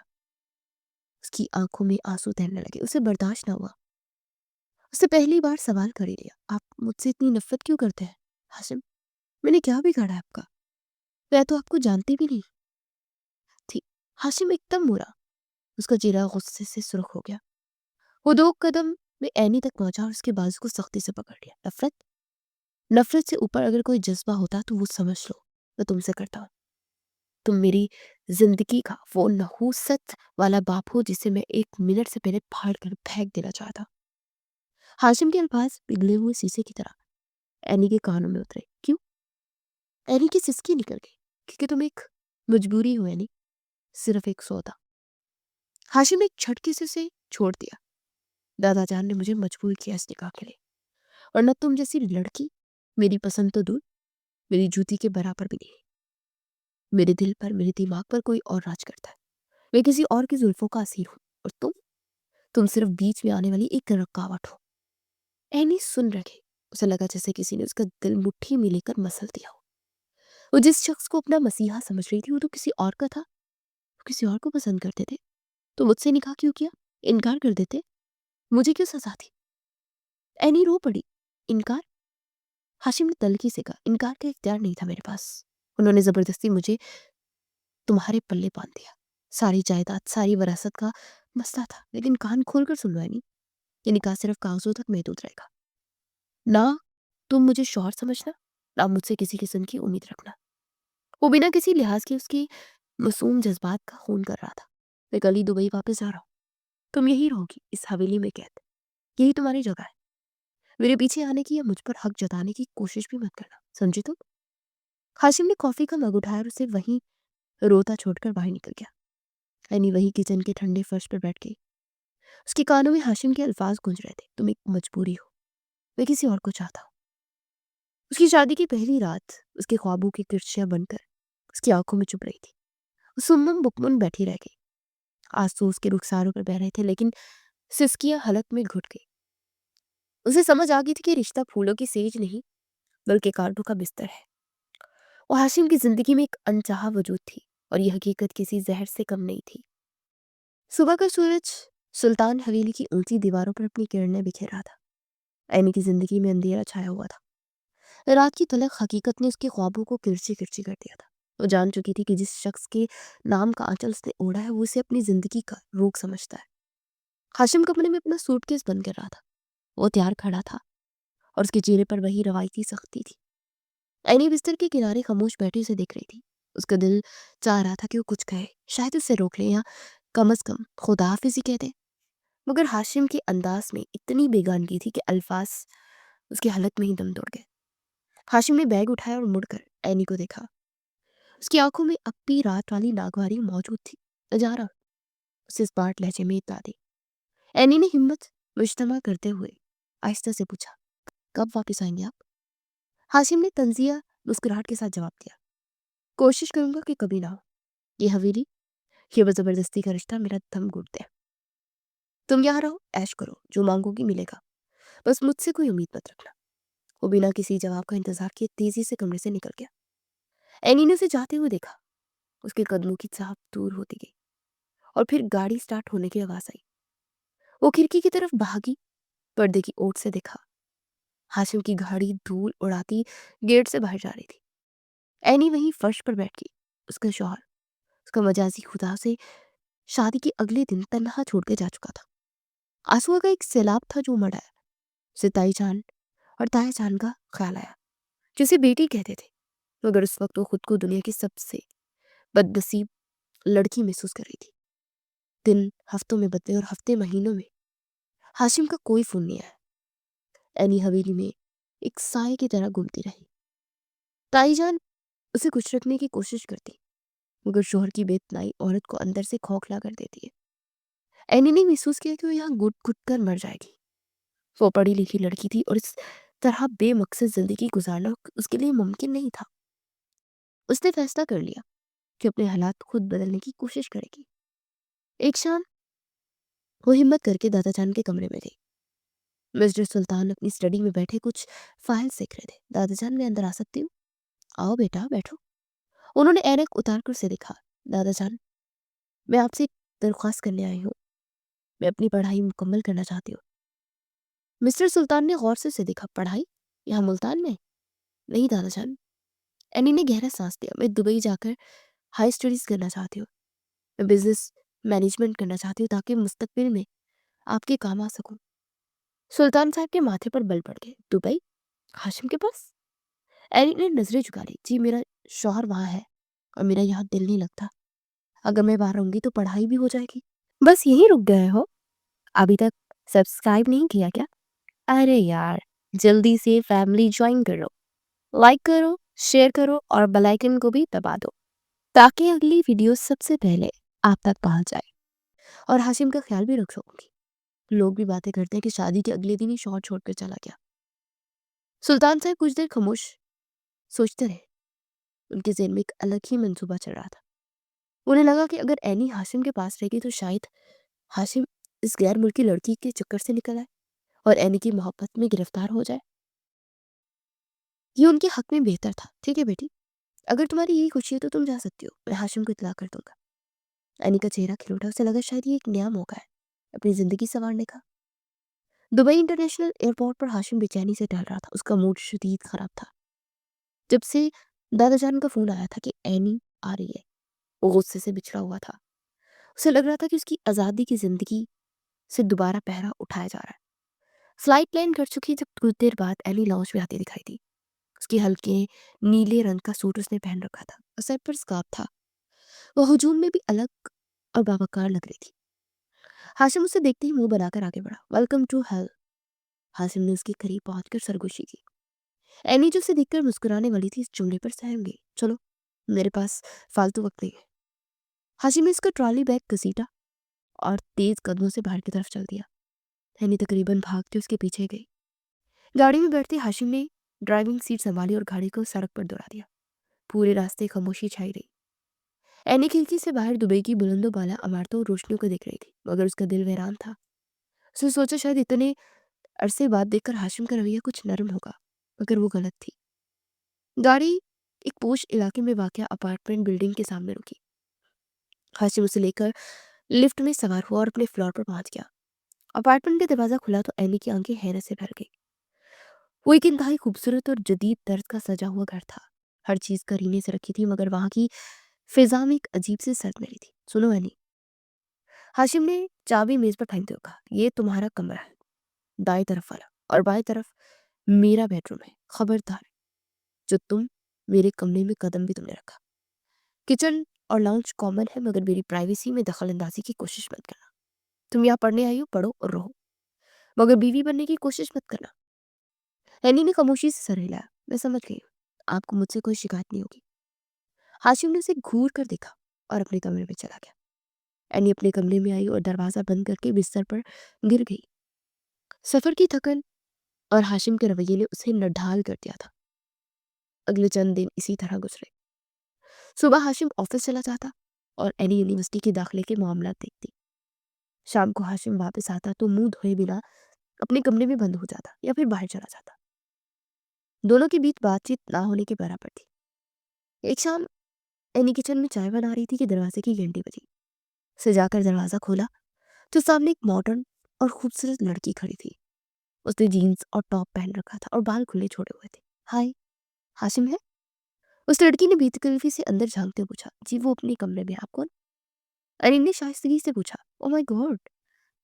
اس کی آنکھوں میں آنسو تیرنے لگے۔ اسے برداشت نہ ہوا۔ اس نے پہلی بار سوال کر ہی لیا۔ آپ مجھ سے اتنی نفرت کیوں کرتے ہیں ہاشم؟ میں نے کیا بگاڑا ہے آپ کا؟ میں تو آپ کو جانتی بھی نہیں تھی۔ ہاشم ایک دم مرا، اس کا چہرہ غصے سے سرخ ہو گیا۔ وہ دو قدم میں اینی تک پہنچا اور اس کے بازو کو سختی سے پکڑ لیا۔ نفرت؟ نفرت سے اوپر اگر کوئی جذبہ ہوتا تو وہ سمجھ لو میں تم سے کرتا ہوں۔ تم میری زندگی کا وہ نحوست والا باپ ہو جسے میں ایک منٹ سے پہلے پھاڑ کر پھینک دینا چاہتا۔ ہاشم کے الفاظ پگھلے ہوئے شیشے کی طرح اینی کے کانوں میں اترے۔ کیوں؟ اینی کی سسکی نکل گئی۔ کیونکہ تم ایک مجبوری ہو اینی، صرف ایک سودا۔ ہاشم ایک جھٹکے سے اسے چھوڑ دیا۔ دادا جان نے مجھے مجبور کیا اس نکاح کے لیے، ورنہ تم جیسی لڑکی میری پسند تو دور، میری جوتی کے برابر بھی نہیں۔ میرے دل پر، میرے دماغ پر کوئی اور راج کرتا ہے، میں کسی اور کی زلفوں کا اسیر ہوں، اور تم صرف بیچ میں آنے والی ایک رکاوٹ ہو۔ اینی سن رکھے، اسے لگا جیسے کسی نے اس کا دل مٹھی میں لے کر مسل دیا ہو۔ وہ جس شخص کو اپنا مسیحا سمجھ رہی تھی وہ تو کسی اور کا تھا، وہ کسی اور کو پسند کرتے تھے۔ تو مجھ سے نکاح کیوں کیا؟ انکار کر دیتے، مجھے کیوں سزا تھی؟ اینی رو پڑی۔ انکار؟ ہاشم نے تلخی سے کہا۔ انکار کا اختیار نہیں تھا میرے پاس، انہوں نے زبردستی مجھے تمہارے پلے باندھ دیا۔ ساری جائیداد، ساری وراثت کا مسئلہ تھا، لیکن کان کھول کر سن لو اینی، یہ نکاح صرف کاغذوں تک محدود رہے گا۔ نہ تم مجھے شوہر سمجھنا، نہ مجھ سے کسی قسم کی امید رکھنا۔ وہ بنا کسی لحاظ کے اس کی معصوم جذبات کا خون کر رہا تھا۔ میں کل ہی دبئی واپس جا رہا ہوں، تم یہی رہو گی اس حویلی میں قید، یہی تمہاری جگہ ہے۔ میرے پیچھے آنے کی یا مجھ پر حق جتانے کی کوشش بھی مت کرنا، سمجھے تم؟ ہاشم نے کافی کا مگ اٹھایا اور اسے وہیں روتا چھوڑ کر باہر نکل گیا۔ اینی وہی کچن کے ٹھنڈے فرش پر بیٹھ گئی۔ اس کے کانوں میں ہاشم کے الفاظ گونج رہے تھے۔ تم ایک مجبوری ہو، میں کسی اور کو چاہتا ہوں۔ اس کی شادی کی پہلی رات اس کے خوابوں کی کرچیاں بن کر اس کی آنکھوں میں چبھ رہی تھی۔ وہ سمم بکمن بیٹھی رہ گئی۔ آنسو اس کے رخساروں پر بہ رہے تھے لیکن سسکیاں حلق میں گھٹ گئی۔ اسے سمجھ آ گئی تھی کہ رشتہ پھولوں کی سیج نہیں بلکہ کانٹوں کا بستر ہے۔ وہ ہاشم کی زندگی میں ایک انچاہا وجود تھی اور یہ حقیقت کسی زہر سے کم نہیں تھی۔ صبح کا سورج سلطان حویلی کی اونچی دیواروں پر اپنی کرنیں بکھیر رہا تھا۔ اینی کی زندگی میں اندھیرا چھایا ہوا تھا۔ رات کی تلخ حقیقت نے اس کے خوابوں کو کرچی کرچی کر دیا تھا۔ وہ جان چکی تھی کہ جس شخص کے نام کا آنچل اس نے اوڑھا ہے وہ اسے اپنی زندگی کا روگ سمجھتا ہے۔ ہاشم کمرے میں اپنا سوٹ کیس بند کر رہا تھا۔ وہ تیار کھڑا تھا اور اس کے چہرے پر وہی روایتی سختی تھی۔ اینی بستر کے کنارے خاموش بیٹھی اسے دیکھ رہی تھی۔ اس کا دل چاہ رہا تھا کہ وہ کچھ کہے، شاید اس سے روک لے یا کم از کم خدا حافظ ہی کہہ دے، مگر ہاشم کے انداز میں اتنی بیگانگی تھی کہ الفاظ اس کے حلق میں ہی دم توڑ گئے۔ ہاشم نے بیگ اٹھایا اور مڑ کر اینی کو دیکھا۔ اس کی آنکھوں میں اب بھی رات والی ناگواری موجود تھی۔ نجارہ اسے اسپاٹ لہجے میں اطلاع دی۔ اینی نے ہمت مجتمع کرتے ہوئے آہستہ سے پوچھا، کب واپس آئیں گے آپ؟ ہاشم نے طنزیہ مسکراہٹ کے ساتھ جواب دیا، کوشش کروں گا کہ کبھی نہ ہو۔ یہ حویلی، یہ زبردستی کا رشتہ میرا دم گھٹ دے۔ تم یہاں رہو، عیش کرو، جو مانگو گی ملے گا، بس مجھ سے کوئی امید مت رکھنا۔ وہ بنا کسی جواب کا انتظار کیے تیزی سے کمرے سے نکل گیا۔ एनी ने उसे जाते हुए देखा। उसके कदमों की चाप दूर होती गई और फिर गाड़ी स्टार्ट होने की आवाज आई। वो खिड़की की तरफ भागी, पर्दे की ओट से देखा हाशिम की गाड़ी धूल उड़ाती गेट से बाहर जा रही थी। एनी वहीं फर्श पर बैठ गई। उसका शौहर उसका मजाजी खुदा से शादी के अगले दिन तन्हा छोड़ के जा चुका था। आंसुओं का एक सैलाब था जो उमड़ आया। उसे ताई जान और ताया जान का ख्याल आया, जिसे बेटी कहते थे, मगर उस वक्त वो खुद को दुनिया की सबसे बदनसीब लड़की महसूस कर रही थी। दिन हफ्तों में बदले और हफ्ते महीनों में हाशिम का कोई फोन नहीं आया। एनी हवेली में एक साए की तरह घूमती रही। ताई जान उसे कुछ रखने की कोशिश करती, मगर शोहर की बेतनाई औरत को अंदर से खोखला कर देती है। एनी ने महसूस किया कि वो यहाँ घुट घुट कर मर जाएगी। वो पढ़ी लिखी लड़की थी और इस तरह बेमकसद जिंदगी गुजारना उसके लिए मुमकिन नहीं था। उसने फैसला कर लिया कि अपने हालात खुद बदलने की कोशिश करेगी। एक शाम वो हिम्मत करके दादा जान के कमरे में गई। मिस्टर सुल्तान अपनी स्टडी में बैठे कुछ फाइल देख रहे थे। दादा जान, मैं अंदर आ सकती हूँ? आओ बेटा, बैठो। उन्होंने ऐनक उतार कर उसे देखा। दादा जान, मैं आपसे एक दरख्वास्त करने आई हूँ। मैं अपनी पढ़ाई मुकम्मल करना चाहती हूँ। मिस्टर सुल्तान ने गौर से उसे देखा। पढ़ाई? यहाँ मुल्तान में? नहीं दादा जान। एनी ने गहरा सांस लिया। मैं दुबई जाकर हाई स्टडीज करना चाहती हूँ। मैं बिजनेस मैनेजमेंट करना चाहती हूँ ताकि मुस्तकबिल में आपके काम आ सकूं। सुल्तान साहब के माथे पर बल पड़ गए। दुबई? हाशिम के पास? एनी ने नजरें झुका ली। जी, मेरा शौहर वहाँ है और मेरा यहाँ दिल नहीं लगता। अगर मैं बाहर रहूंगी तो पढ़ाई भी हो जाएगी। बस यहीं रुक गए हो? अभी तक सब्सक्राइब नहीं किया क्या? अरे यार, जल्दी से फैमिली ज्वाइन करो, लाइक करो, शेयर करो और बेल आइकन को भी दबा दो ताकि अगली वीडियो सबसे पहले आप तक पहुंच जाए। और हाशिम का ख्याल भी रख सकूंगी। लोग भी बातें करते हैं कि शादी के अगले दिन ही शौहर छोड़कर चला गया। सुल्तान साहब कुछ देर खामोश सोचते रहे। उनके ज़हन में एक अलग ही मंसूबा चल रहा था। उन्हें लगा कि अगर एनी हाशिम के पास रहेगी तो शायद हाशिम इस गैर मुल्की लड़की के चक्कर से निकल आए और एनी की मोहब्बत में गिरफ्तार हो जाए। ये उनके हक में बेहतर था। ठीक है बेटी, अगर तुम्हारी यही खुशी है तो तुम जा सकती हो। मैं हाशिम को इत्तला कर दूंगा। एनी का चेहरा खिल उठा। उसे लगा शायद ये एक नया मौका है अपनी जिंदगी संवारने का। दुबई इंटरनेशनल एयरपोर्ट पर हाशिम बेचैनी से टहल रहा था। उसका मूड शदीद खराब था। जब से दादा जान का फोन आया था कि एनी आ रही है, वो गुस्से से बिछड़ा हुआ था। उसे लग रहा था कि उसकी आज़ादी की जिंदगी से दोबारा पहरा उठाया जा रहा है। फ्लाइट लैंड कर चुकी जब कुछ देर बाद एनी लॉन्च में आती दिखाई दी। उसके हल्के नीले रंग का सूट उसने पहन रखा था और सर पर स्कार्फ था। वह हुजूम में भी अलग और बावकार लग रही थी। हाशिम उसे देखते ही मुंह बनाकर आगे बढ़ा। Welcome to hell. हाशिम ने उसके करीब पहुंचकर सरगोशी की। एनी जो उसे देखकर मुस्कुराने वाली थी, इस जुमले पर सहम गई। चलो, मेरे पास फालतू वक्त नहीं है। हाशिम ने उसका ट्रॉली बैग घसीटा और तेज कदमों से बाहर की तरफ चल दिया। एनी तकरीबन भागते उसके पीछे गई। गाड़ी में बैठते हाशिम ने ड्राइविंग सीट संभाली और गाड़ी को सड़क पर दौड़ा दिया। पूरे रास्ते खामोशी छाई रही। एनी खिड़की से बाहर दुबई की बुलंदो बाला इमारतों और रोशनियों को देख रही थी, मगर उसका दिल वीरान था। उसने सोचा शायद इतने अरसे बाद देखकर हाशिम का रवैया कुछ नरम होगा, मगर वो गलत थी। गाड़ी एक पोश इलाके में वाक़या अपार्टमेंट बिल्डिंग के सामने रुकी। हाशिम उसे लेकर लिफ्ट में सवार हुआ और अपने फ्लोर पर पहुंच गया। अपार्टमेंट का दरवाजा खुला तो एनी की आंखें हैरत से भर गई। वो एक इंतहाई खूबसूरत और जदीद तर्ज का सजा हुआ घर था। हर चीज करीने से रखी थी, मगर वहां की फिजा में एक अजीब सी सर्द मिली थी। सुनो एनी, हाशिम ने चाबी मेज पर फेंकते हुए कहा, ये तुम्हारा कमरा है, दाएं तरफ वाला, और बाएं तरफ मेरा बेडरूम है। खबरदार, जो तुम मेरे कमरे में कदम भी तुमने रखा। किचन और लाउंज कॉमन है, मगर मेरी प्राइवेसी में दखल अंदाजी की कोशिश मत करना। तुम यहाँ पढ़ने आई हो, पढ़ो और रहो, मगर बीवी बनने की कोशिश मत करना। एनी ने खामोशी से सर हिलाया। मैं समझ गई हूँ, आपको मुझसे कोई शिकायत नहीं होगी। हाशिम ने उसे घूर कर देखा और अपने कमरे में चला गया। एनी अपने कमरे में आई और दरवाजा बंद करके बिस्तर पर गिर गई। सफर की थकन और हाशिम के रवैये ने उसे नढाल कर दिया था। अगले चंद दिन इसी तरह गुजरे। सुबह हाशिम ऑफिस चला जाता और एनी यूनिवर्सिटी के दाखिले के मामला देखती। शाम को हाशिम वापस आता तो मुंह धोए बिना अपने कमरे में बंद हो जाता या फिर बाहर चला जाता। दोनों के बीच बातचीत ना होने के बराबर थी। एक शाम एनी किचन में चाय बना रही थी कि दरवाजे की घंटी बजी। उसे जाकर दरवाजा खोला तो सामने एक मॉडर्न और खूबसूरत लड़की खड़ी थी। उसने जीन्स और टॉप पहन रखा था और बाल खुले छोड़े हुए थे। हाय, हाशिम है? उस लड़की ने बेतकल्लुफी से अंदर झांकते हुए पूछा। जी, वो अपने कमरे में। आप कौन? अनिल ने शाइस्तगी से पूछा। ओ माय गॉड,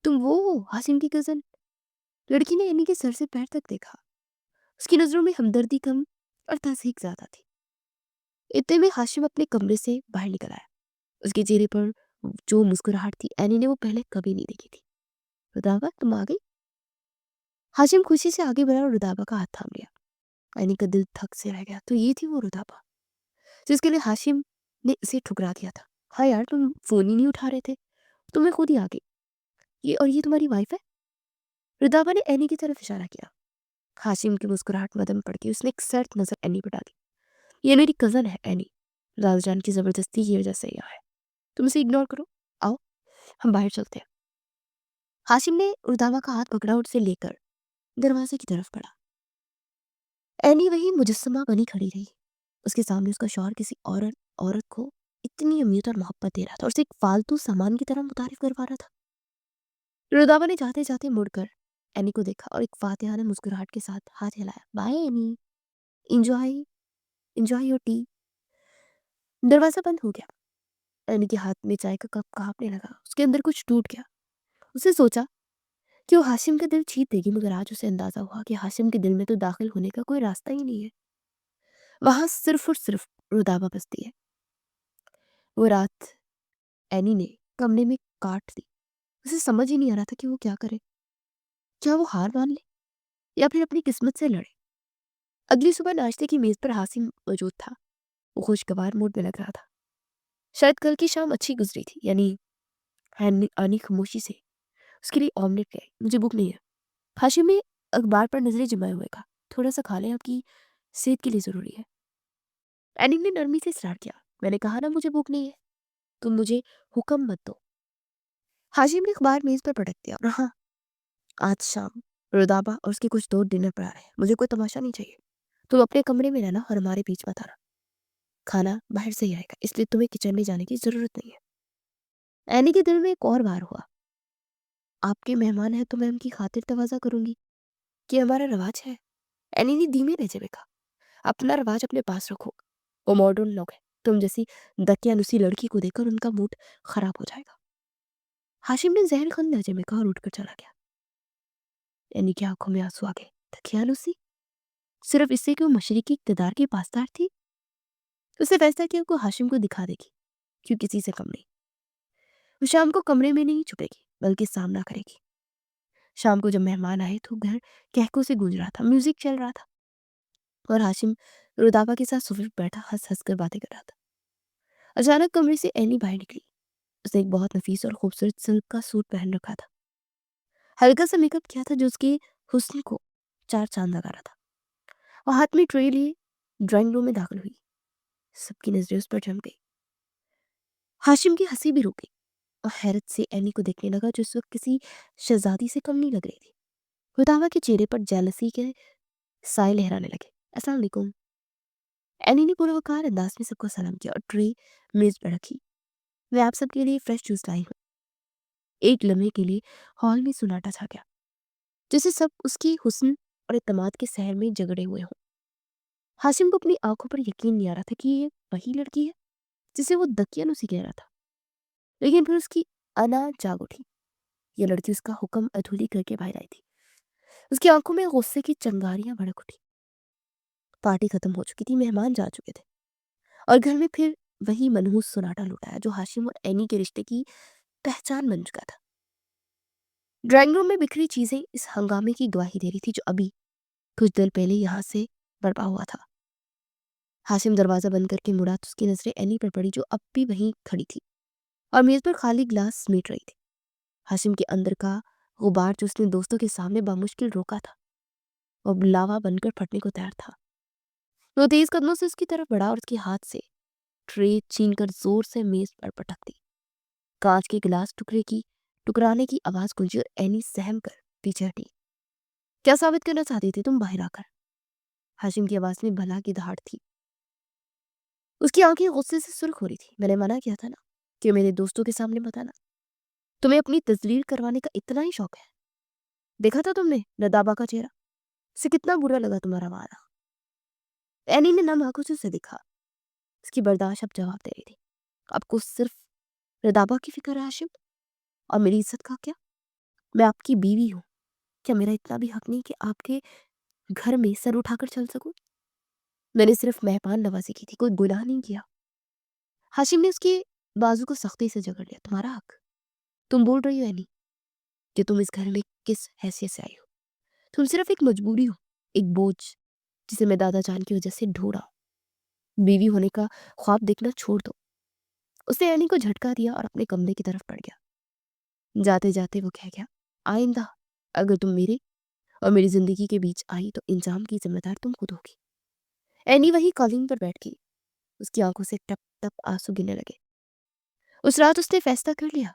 तुम वो हो, हाशिम की कजन। लड़की ने एनी के सर से पैर तक देखा। उसकी नजरों में हमदर्दी कम और तहसीक ज्यादा थी। इतने में हाशिम अपने कमरे से बाहर निकल आया। उसके चेहरे पर जो मुस्कुराहट थी, एनी ने वो पहले कभी नहीं देखी थी। रुदाबा, तुम आ गई? हाशिम खुशी से आगे बढ़ा और रुदाबा का हाथ थाम लिया। एनी का दिल थक से रह गया। तो ये थी वो रुदाबा जिसके लिए हाशिम ने इसे ठुकरा दिया था। हाँ यार, तुम फोन ही नहीं उठा रहे थे, तो मैं खुद ही आ गई। ये तुम्हारी वाइफ है? रुदाबा ने एनी की तरफ इशारा किया। हाशिम की मुस्कुराहट मदम पड़ गई। उसने एक सर्द नजर एनी पर डाली। ये मेरी कजन है एनी, लालजान की जबरदस्ती की वजह से यहाँ है। तुम इसे इग्नोर करो। आओ, हम बाहर चलते हैं। हाशिम ने रुदाबा का हाथ पकड़ा और उसे लेकर दरवाजे की तरफ बढ़ा। एनी वही मुजस्समा बनी खड़ी रही। उसके सामने उसका शौहर किसी औरत को इतनी अहमियत और मोहब्बत दे रहा था और उसे एक फालतू सामान की तरह मुतारिफ करवा रहा था। रुदाबा ने जाते जाते मुड़कर एनी को देखा और एक फातिहाना मुस्कुराहट के साथ हाथ हिलाया। By any, enjoy enjoy your T. दरवाजा बंद हो गया। एनी के हाथ में चाय का कप कांपने लगा। उसके अंदर कुछ टूट गया। उसने सोचा कि वो हाशिम का दिल जीत देगी, मगर आज उसे अंदाजा हुआ कि हाशिम के दिल में तो दाखिल होने का कोई रास्ता ही नहीं है। वहां सिर्फ और सिर्फ रुदाबा बसती है। वो रात एनी ने कमरे में काट दी। उसे समझ ही नहीं आ रहा था कि वो क्या करे। क्या वो हार मान ले या फिर अपनी किस्मत से लड़े? अगली सुबह नाश्ते की मेज पर हाशिम मौजूद था। वो खुशगवार मूड में लग रहा था। शायद कल की शाम अच्छी गुजरी थी। यानी आनी खामोशी से उसके लिए ऑमलेट ले आई। मुझे भूख नहीं है। हाशिम ने अखबार पर नजरें जमाए हुए कहा। थोड़ा सा खा लें, आपकी सेहत के लिए जरूरी है। एनी ने नरमी से इसरार किया। मैंने कहा ना मुझे भूख नहीं है, तुम मुझे हुक्म मत दो। हाशिम ने अखबार मेज पर पटक दिया। और हाँ, आज शाम रुदाबा और उसके कुछ दोस्त डिनर पर आ रहे हैं। मुझे कोई तमाशा नहीं चाहिए। तुम अपने कमरे में रहना और हमारे बीच मत आना। खाना बाहर से ही आएगा, इसलिए तुम्हें किचन में जाने की जरूरत नहीं है। एनी के दिल में एक और बार हुआ। आपके मेहमान हैं तो मैं उनकी खातिर तवाज़ा करूंगी, कि हमारा रवाज है। एनी ने धीमे लहजे में कहा। अपना रवाज अपने पास रखो। वो मॉडर्न लोग हैं। तुम जैसी दकियानुसी लड़की को देखकर उनका मूड खराब हो जाएगा। हाशिम ने जहर खन लहजे में कहा और उठकर चला गया। एनी की आंखों में आंसू आ गए। दकियानुसी? सिर्फ इससे कि वो मशरिकी इक़्तिदार की पासदार थी? उसे फैसला किया वो हाशिम को दिखा देगी क्यों किसी से कम नहीं। वो शाम को कमरे में नहीं छुपेगी, बल्कि सामना करेगी। शाम को जब मेहमान आए तो घर कहकों से गूंज रहा था। म्यूजिक चल रहा था और हाशिम रुदाबा के साथ सोफे पर बैठा हंस हंस कर बातें कर रहा था। अचानक कमरे से एनी बाहर निकली। उसने एक बहुत नफीस और खूबसूरत सिल्क का सूट पहन रखा था। हल्का सा मेकअप किया था जो उसके हुस्न को चार चांद लगा रहा था। और हाथ में ट्रे लिए ड्राइंग रूम में दाखिल हुई। सबकी नजरें उस पर जम गई। हाशिम की हंसी भी रुक गई और हैरत से एनी को देखने लगा जो इस वक्त किसी शहजादी से कम नहीं लग रही थी। रुदाबा के चेहरे पर जेलसी के साए लहराने लगे। अस्सलाम वालेकुम। एनी ने पूरे वकार अंदाज में सबको सलाम किया और ट्रे मेज पर रखी। मैं आप सबके लिए फ्रेश जूस लाई हूँ। एक लम्हे के लिए हॉल में सुनाटा छा गया, जैसे सब उसकी हुस्न और इत्तेमाद के शहर में झगड़े हुए हों। हाशिम को अपनी आंखों पर यकीन नहीं आ रहा था कि ये वही लड़की है जिसे वो दकियानुसी कह रहा था। लेकिन फिर उसकी अना जाग उठी। ये लड़की उसका हुक्म अधूरी करके बाहर आई थी। उसकी आंखों में गुस्से की चिंगारियां भड़क उठी। पार्टी खत्म हो चुकी थी, मेहमान जा चुके थे और घर में फिर वही मनहूस सुनाटा लुटाया जो हाशिम और एनी के रिश्ते की पहचान बन चुका था। ड्राइंग रूम में बिखरी चीजें इस हंगामे की गवाही दे रही थी जो अभी कुछ देर पहले यहाँ से बर्पा हुआ था। हाशिम दरवाजा बंद करके मुड़ा तो उसकी नजरें एनी पर पड़ी जो अब भी वहीं खड़ी थी और मेज पर खाली ग्लास समेट रही थी। हाशिम के अंदर का गुबार जो उसने दोस्तों के सामने बामुश्किल रोका था और लावा बनकर फटने को तैयार था। वो तेज कदमों से उसकी तरफ बढ़ा और उसके हाथ से ट्रे छीन कर जोर से मेज पर पटक दी। कांच के गिलास टुकराने की आवाज गूंजी और एनी सहम कर पीछे हटी। क्या साबित करना चाहती थी तुम बाहर आकर? हाशिम की आवाज में भला की दहाड़ थी। اس کی آنکھیں غصے سے سرخ ہو رہی تھی. میں نے منع کیا تھا نا کہ میرے دوستوں کے سامنے مت آنا. تمہیں اپنی تذلیل کروانے کا اتنا ہی شوق ہے. دیکھا تھا تم نے ندابہ کا چہرہ؟ اسے کتنا برا لگا تمہارا مانا. اینی نے نم آنکھوں سے اسے دیکھا. اس کی برداشت اب جواب دے رہی تھی. آپ کو صرف ردابہ کی فکر ہے ہاشم؟ اور میری عزت کا کیا؟ میں آپ کی بیوی ہوں. کیا میرا اتنا بھی حق نہیں کہ آپ کے گھر میں سر اٹھا کر چل سکوں؟ میں نے صرف مہمان نوازی کی تھی, کوئی گناہ نہیں کیا. ہاشم نے اس کے بازو کو سختی سے جکڑ لیا. تمہارا حق؟ تم بول رہی ہو اینی کہ تم اس گھر میں کس حیثیت سے آئی ہو؟ تم صرف ایک مجبوری ہو, ایک بوجھ جسے میں دادا جان کی وجہ سے ڈھونڈا. بیوی ہونے کا خواب دیکھنا چھوڑ دو. اس نے اینی کو جھٹکا دیا اور اپنے کمرے کی طرف بڑھ گیا. جاتے جاتے وہ کہہ گیا, آئندہ اگر تم میرے اور میری زندگی کے بیچ آئی تو انجام کی ذمہ دار تم خود ہوگی. اینی وہی کالنگ پر بیٹھ گئی. اس کی آنکھوں سے ٹپ ٹپ آنسو گرنے لگے. اس رات اس نے فیصلہ کر لیا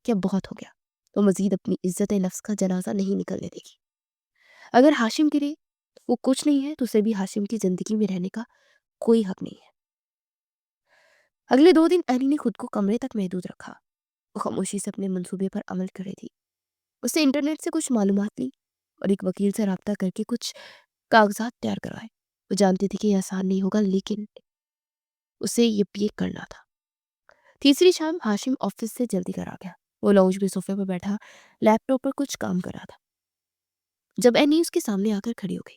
کہ اب بہت ہو گیا. وہ مزید اپنی عزت نفس کا جنازہ نہیں نکلنے دے گی. اگر ہاشم گرے وہ کچھ نہیں ہے تو اسے بھی ہاشم کی زندگی میں رہنے کا کوئی حق نہیں ہے. اگلے 2 دن اینی نے خود کو کمرے تک محدود رکھا. وہ خاموشی سے اپنے منصوبے پر عمل کر رہی تھی. اس نے انٹرنیٹ سے کچھ معلومات لی اور ایک وکیل سے رابطہ کر کے کچھ کاغذات تیار کروائے. وہ جانتی تھی کہ یہ آسان نہیں ہوگا لیکن اسے یہ کرنا تھا. تیسری شام ہاشم آفس سے جلدی گھر آ گیا. وہ لاؤنج میں صوفے پر بیٹھا لیپ ٹاپ پر کچھ کام کر رہا تھا جب اینی اس کے سامنے آ کر کھڑی ہو گئی.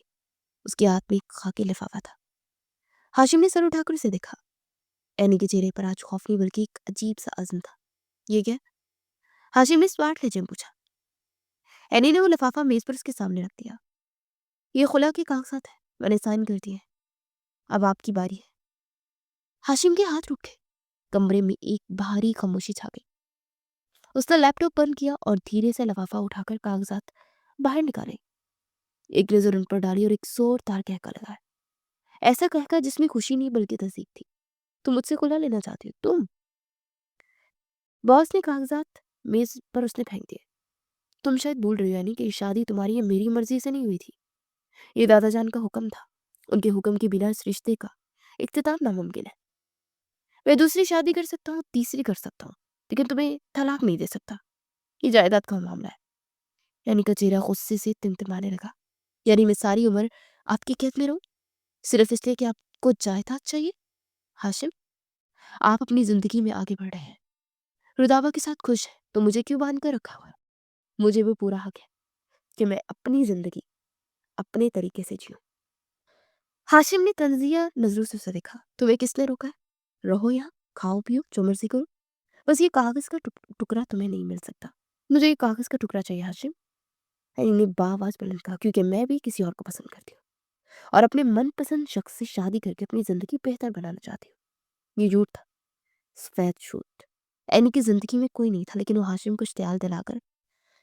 اس کے ہاتھ میں ایک خاکی لفافہ تھا. ہاشم نے سر اٹھا کر اسے دیکھا. اینی کے چہرے پر آج خوف نہیں بلکہ ایک عجیب سا عزم تھا. یہ کیا؟ ہاشم نے سوارٹ لہجے میں پوچھا. اینی نے وہ لفافہ میز پر اس کے سامنے رکھ دیا. یہ خلا کے کاغذات ہیں, میں نے سائن کر دیے. اب آپ کی باری ہے. ہاشم کے ہاتھ رک گئے. کمرے میں ایک بھاری خاموشی چھا گئی. اس نے لیپ ٹاپ بند کیا اور دھیرے سے لفافہ اٹھا کر کاغذات باہر نکالے. ایک نظر ان پر ڈالی اور ایک زوردار کہکا لگایا. ایسا کہکا جس میں خوشی نہیں بلکہ تصدیق تھی. تم مجھ سے کھلا لینا چاہتی ہو؟ تم؟ باس نے کاغذات میز پر اس نے پھینک دیے. تم شاید بھول رہی ہو یعنی کہ شادی تمہاری یا میری مرضی سے نہیں ہوئی تھی. یہ دادا جان کا حکم تھا. ان کے حکم کے بنا اس رشتے کا اختتام ناممکن ہے. میں دوسری شادی کر سکتا ہوں, تیسری کر سکتا ہوں, لیکن تمہیں طلاق نہیں دے سکتا. یہ جائیداد کا معاملہ ہے. یعنی کا چہرہ غصے سے تمتمانے لگا. یعنی میں ساری عمر آپ کی قید میں رہوں صرف اس لیے کہ آپ کو جائیداد چاہیے؟ ہاشم, آپ اپنی زندگی میں آگے بڑھ رہے ہیں, ردابہ کے ساتھ خوش ہیں, تو مجھے کیوں باندھ کر رکھا ہوا ہے؟ مجھے بھی پورا حق ہے کہ میں اپنی زندگی اپنے طریقے سے جیوں. ہاشم نے طنزیہ نظروں سے اسے دیکھا. تمہیں کس نے روکا ہے؟ رہو یہاں, کھاؤ پیو, جو مرضی کرو. بس یہ کاغذ کا ٹکڑا تمہیں نہیں مل سکتا. مجھے یہ کاغذ کا ٹکڑا چاہیے ہاشم. نے باواز بلند کہا, کیونکہ میں بھی کسی اور کو پسند کرتی ہوں اور اپنے من پسند شخص سے شادی کر کے اپنی زندگی بہتر بنانا چاہتی ہوں. یہ جھوٹ تھا, سفید جھوٹ. اینی کی زندگی میں کوئی نہیں تھا لیکن وہ ہاشم کو اشتعال دلا کر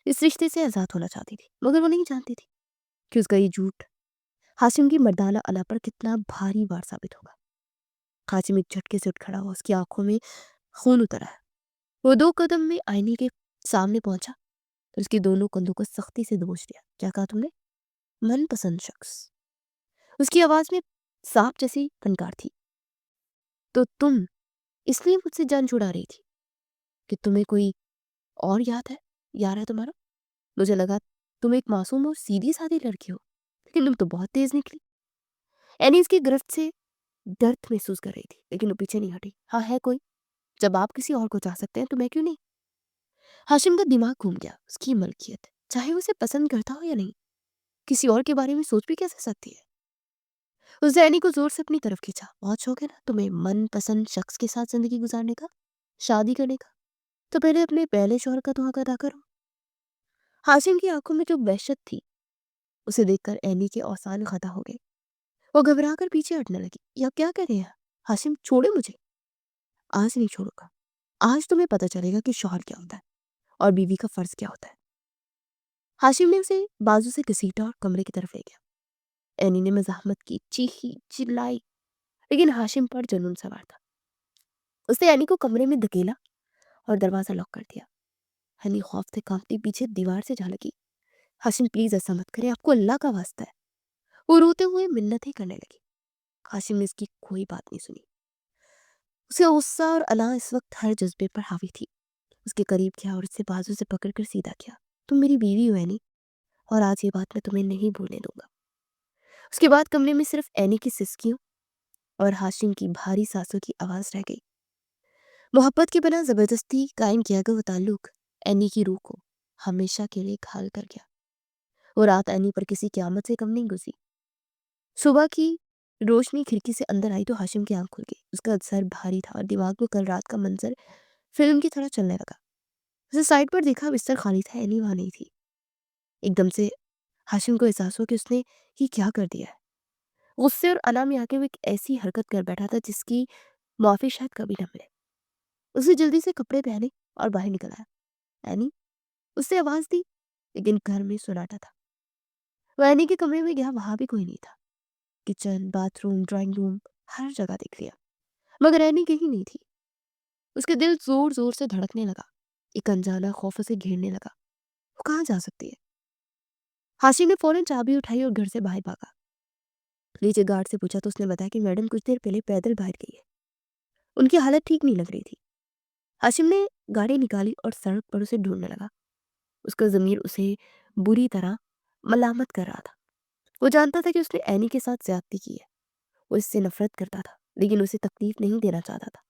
اس رشتے سے آزاد ہونا چاہتی تھی. مگر وہ نہیں جانتی تھی کہ اس کا یہ جھوٹ ہاشم کی مردانہ انا پر کتنا بھاری بار ثابت ہوگا. ہاشم ایک جھٹکے سے اٹھ کھڑا ہوا. اس کی آنکھوں میں خون اتر آیا. وہ 2 قدم میں آئینے کے سامنے پہنچا اور اس کے دونوں کندھوں کو سختی سے دبوچ دیا. کیا کہا تم نے؟ من پسند شخص. اس کی آواز میں سانپ جیسی پھنکار تھی. تو تم اس لیے مجھ سے جان چھڑا رہی تھی کہ تمہیں کوئی اور یار ہے تمہارا؟ مجھے لگا تم ایک معصوم اور سیدھی سادھی لڑکی ہو, لیکن تم تو بہت تیز نکلی. اینی اس کی گرفت سے درد محسوس کر رہی تھی لیکن وہ پیچھے نہیں ہٹی. ہاں ہے کوئی. جب آپ کسی اور کو چاہ سکتے ہیں تو میں کیوں نہیں؟ ہاشم کا دماغ گھوم گیا. اس کی ملکیت, چاہے اسے پسند کرتا ہو یا نہیں, کسی اور کے بارے میں سوچ بھی کیسے سکتی ہے؟ اس نے اینی کو زور سے اپنی طرف کھینچا. بہت شوق ہے نا تمہیں من پسند شخص کے ساتھ زندگی گزارنے کا, شادی کرنے کا؟ تو پہلے اپنے پہلے شوہر کا دعا ادا کرو. ہاشم کی آنکھوں میں جو وحشت تھی اسے دیکھ کر اینی کے اوسان خطا ہو گئے. وہ گھبرا کر پیچھے ہٹنے لگی. یا کیا کہہ رہے ہیں ہاشم؟ چھوڑے مجھے. آج نہیں چھوڑوں گا. آج تمہیں پتہ چلے گا کہ شوہر کیا ہوتا ہے اور بیوی کا فرض کیا ہوتا ہے. ہاشم نے اسے بازو سے گھسیٹا اور کمرے کی طرف لے گیا. اینی نے مزاحمت کی, چیخی, چلائی, لیکن ہاشم پر جنون سوار تھا. اس نے اینی کو کمرے میں دھکیلا اور دروازہ لاک کر دیا. اینی خوف سے کانپتی پیچھے دیوار سے جا لگی. ہاشم پلیز ایسا مت کرے, آپ کو اللہ کا واسطہ ہے. وہ روتے ہوئے منتیں کرنے لگی. ہاشم نے اس کی کوئی بات نہیں سنی. اسے غصہ اور انا اس وقت ہر جذبے پر حاوی تھی۔ اس کے قریب کیا اور اسے بازو سے پکڑ کر سیدھا کیا۔ تم میری بیوی ہو اینی، اور آج یہ بات میں تمہیں نہیں بھولنے دوں گا۔ اس کے بعد کمرے میں صرف اینی کی سسکیوں اور ہاشم کی بھاری سانسوں کی آواز رہ گئی۔ محبت کے بنا زبردستی قائم کیا گیا وہ تعلق اینی کی روح کو ہمیشہ کے لیے گھال کر گیا۔ وہ رات اینی پر کسی قیامت سے کم نہیں گزری۔ صبح کی روشنی کھڑکی سے اندر آئی تو ہاشم کی آنکھ کھل گئی۔ اس کا سر بھاری تھا اور دماغ کو کل رات کا منظر فلم کی طرح چلنے لگا۔ اسے سائڈ پر دیکھا، بستر خالی تھا، اینی وہاں نہیں تھی۔ ایک دم سے ہاشم کو احساس ہو کہ اس نے یہ کیا کر دیا ہے۔ غصے اور انا میں آ کے وہ ایک ایسی حرکت کر بیٹھا تھا جس کی معافی شاید کبھی نہ ملے۔ اسے جلدی سے کپڑے پہنے اور باہر نکل آیا۔ اینی، اس سے آواز دی، لیکن گھر میں سناٹا تھا۔ وہ اینی کے کمرے میں گیا، وہاں بھی کوئی نہیں تھا۔ Kitchen, bath room, drawing room, ہر جگہ دیکھ لیا، مگر اینی کہیں نہیں تھی۔ اس کے دل زور زور سے دھڑکنے لگا، ایک انجانا خوف اسے گھیرنے لگا۔ وہ کہاں جا سکتی ہے؟ ہاشم نے فوراً چابی اٹھائی اور گھر سے باہر بھاگا۔ نیچے گارڈ سے پوچھا تو اس نے بتایا کہ میڈم کچھ دیر پہلے پیدل باہر گئی ہے، ان کی حالت ٹھیک نہیں لگ رہی تھی۔ ہاشم نے گاڑی نکالی اور سڑک پر اسے ڈھونڈنے لگا۔ اس کا ضمیر اسے بری طرح ملامت کر رہا تھا۔ وہ جانتا تھا کہ اس نے اینی کے ساتھ زیادتی کی ہے۔ وہ اس سے نفرت کرتا تھا، لیکن اسے تکلیف نہیں دینا چاہتا تھا،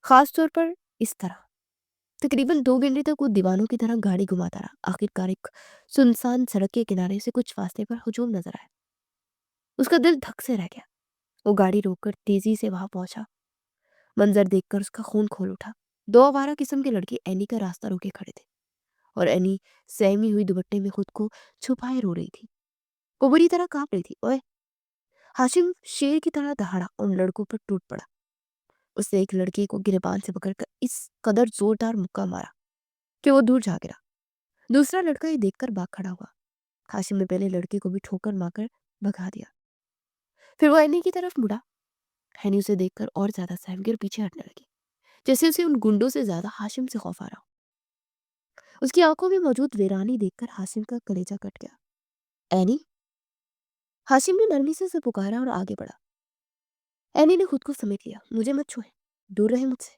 خاص طور پر اس طرح۔ تقریباً 2 گھنٹے تک وہ دیوانوں کی طرح گاڑی گھماتا رہا۔ آخرکار ایک سنسان سڑک کے کنارے سے کچھ فاصلے پر ہجوم نظر آیا۔ اس کا دل دھک سے رہ گیا۔ وہ گاڑی روک کر تیزی سے وہاں پہنچا۔ منظر دیکھ کر اس کا خون کھول اٹھا۔ 2 آوارہ قسم کے لڑکے اینی کا راستہ روکے کھڑے تھے، اور اینی سہمی ہوئی دوپٹے میں خود کو چھپائے رو رہی تھی۔ وہ بری طرح کانپ رہی تھی۔ اوئے! ہاشم شیر کی طرح دہاڑا، ان لڑکوں پر ٹوٹ پڑا۔ اس نے ایک لڑکے کو گریبان سے پکڑ کر اس قدر زوردار مکہ مارا کہ وہ دور جا گرا۔ دوسرا لڑکا یہ دیکھ کر بھاگ کھڑا ہوا۔ ہاشم نے پہلے لڑکے کو بھی ٹھوکر مار کر بھگا دیا۔ پھر وہ اینی کی طرف مڑا۔ اینی اسے دیکھ کر اور زیادہ سہم گئی اور پیچھے ہٹنے لگی، جیسے اسے ان گنڈوں سے زیادہ ہاشم سے خوف آ رہا ہو۔ اس کی آنکھوں میں موجود ویرانی دیکھ کر ہاشم کا کلیجہ کٹ گیا۔ اینی! ہاشم نے نرمی سے اسے پکارا اور آگے بڑھا۔ اینی نے خود کو سمیٹ لیا۔ مجھے مت چھوئے، دور رہے مجھ سے۔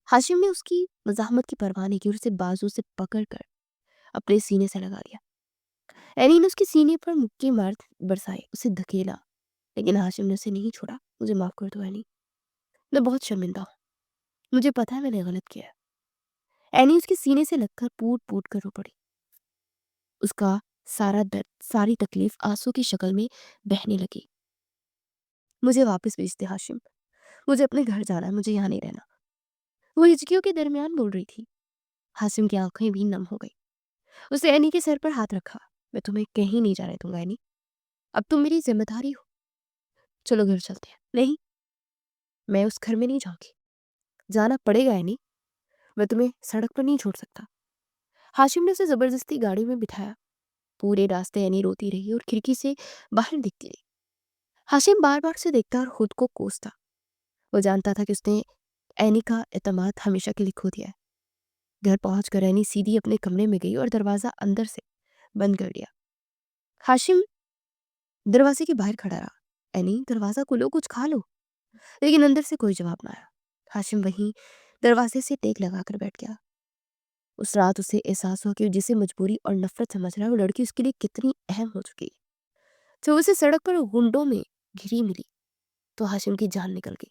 ہاشم نے اس کی مزاحمت کی پرواہ نہیں کی اور اسے بازو سے پکڑ کر اپنے سینے سے لگا لیا۔ اینی نے اس کے سینے پر مکے مار برسائے، اسے دھکیلا، لیکن ہاشم نے اسے نہیں چھوڑا۔ مجھے معاف کر دو اینی، میں بہت شرمندہ ہوں، مجھے پتا ہے میں نے غلط کیا ہے۔ اینی اس کے سینے سے لگ کر پوٹ پوٹ کر رو پڑی۔ اس کا سارا درد، ساری تکلیف آنسو کی شکل میں بہنے لگی۔ مجھے واپس بھیج دے ہاشم، مجھے اپنے گھر جانا ہے، مجھے یہاں نہیں رہنا۔ وہ ہچکیوں کے درمیان بول رہی تھی۔ ہاشم کی آنکھیں بھی نم ہو گئی۔ اسے اینی کے سر پر ہاتھ رکھا۔ میں تمہیں کہیں نہیں جانے دوں گا اینی، اب تم میری ذمہ داری ہو، چلو گھر چلتے ہیں۔ نہیں، میں اس گھر میں نہیں جاؤں گی، جانا پڑے گا اینی، میں تمہیں سڑک پر نہیں چھوڑ سکتا۔ ہاشم نے اسے زبردستی گاڑی میں بٹھایا۔ پورے راستے اینی روتی رہی اور کھڑکی سے باہر دیکھتی رہی۔ ہاشم بار بار سے دیکھتا اور خود کو کوستا۔ وہ جانتا تھا کہ اس نے اینی کا اعتماد ہمیشہ کے لیے کھو دیا ہے۔ گھر پہنچ کر اینی سیدھی اپنے کمرے میں گئی اور دروازہ اندر سے بند کر دیا۔ ہاشم دروازے کے باہر کھڑا رہا۔ اینی، دروازہ کھولو، کچھ کھا لو، لیکن اندر سے کوئی جواب نہ آیا۔ ہاشم وہیں دروازے سے ٹیک لگا کر بیٹھ گیا۔ اس رات اسے احساس ہوا کہ جسے مجبوری اور نفرت سمجھ رہا ہے، وہ لڑکی اس کے لیے کتنی اہم ہو چکی ہے۔ جب اسے سڑک پر گنڈوں میں گھری ملی تو ہاشم کی جان نکل گئی۔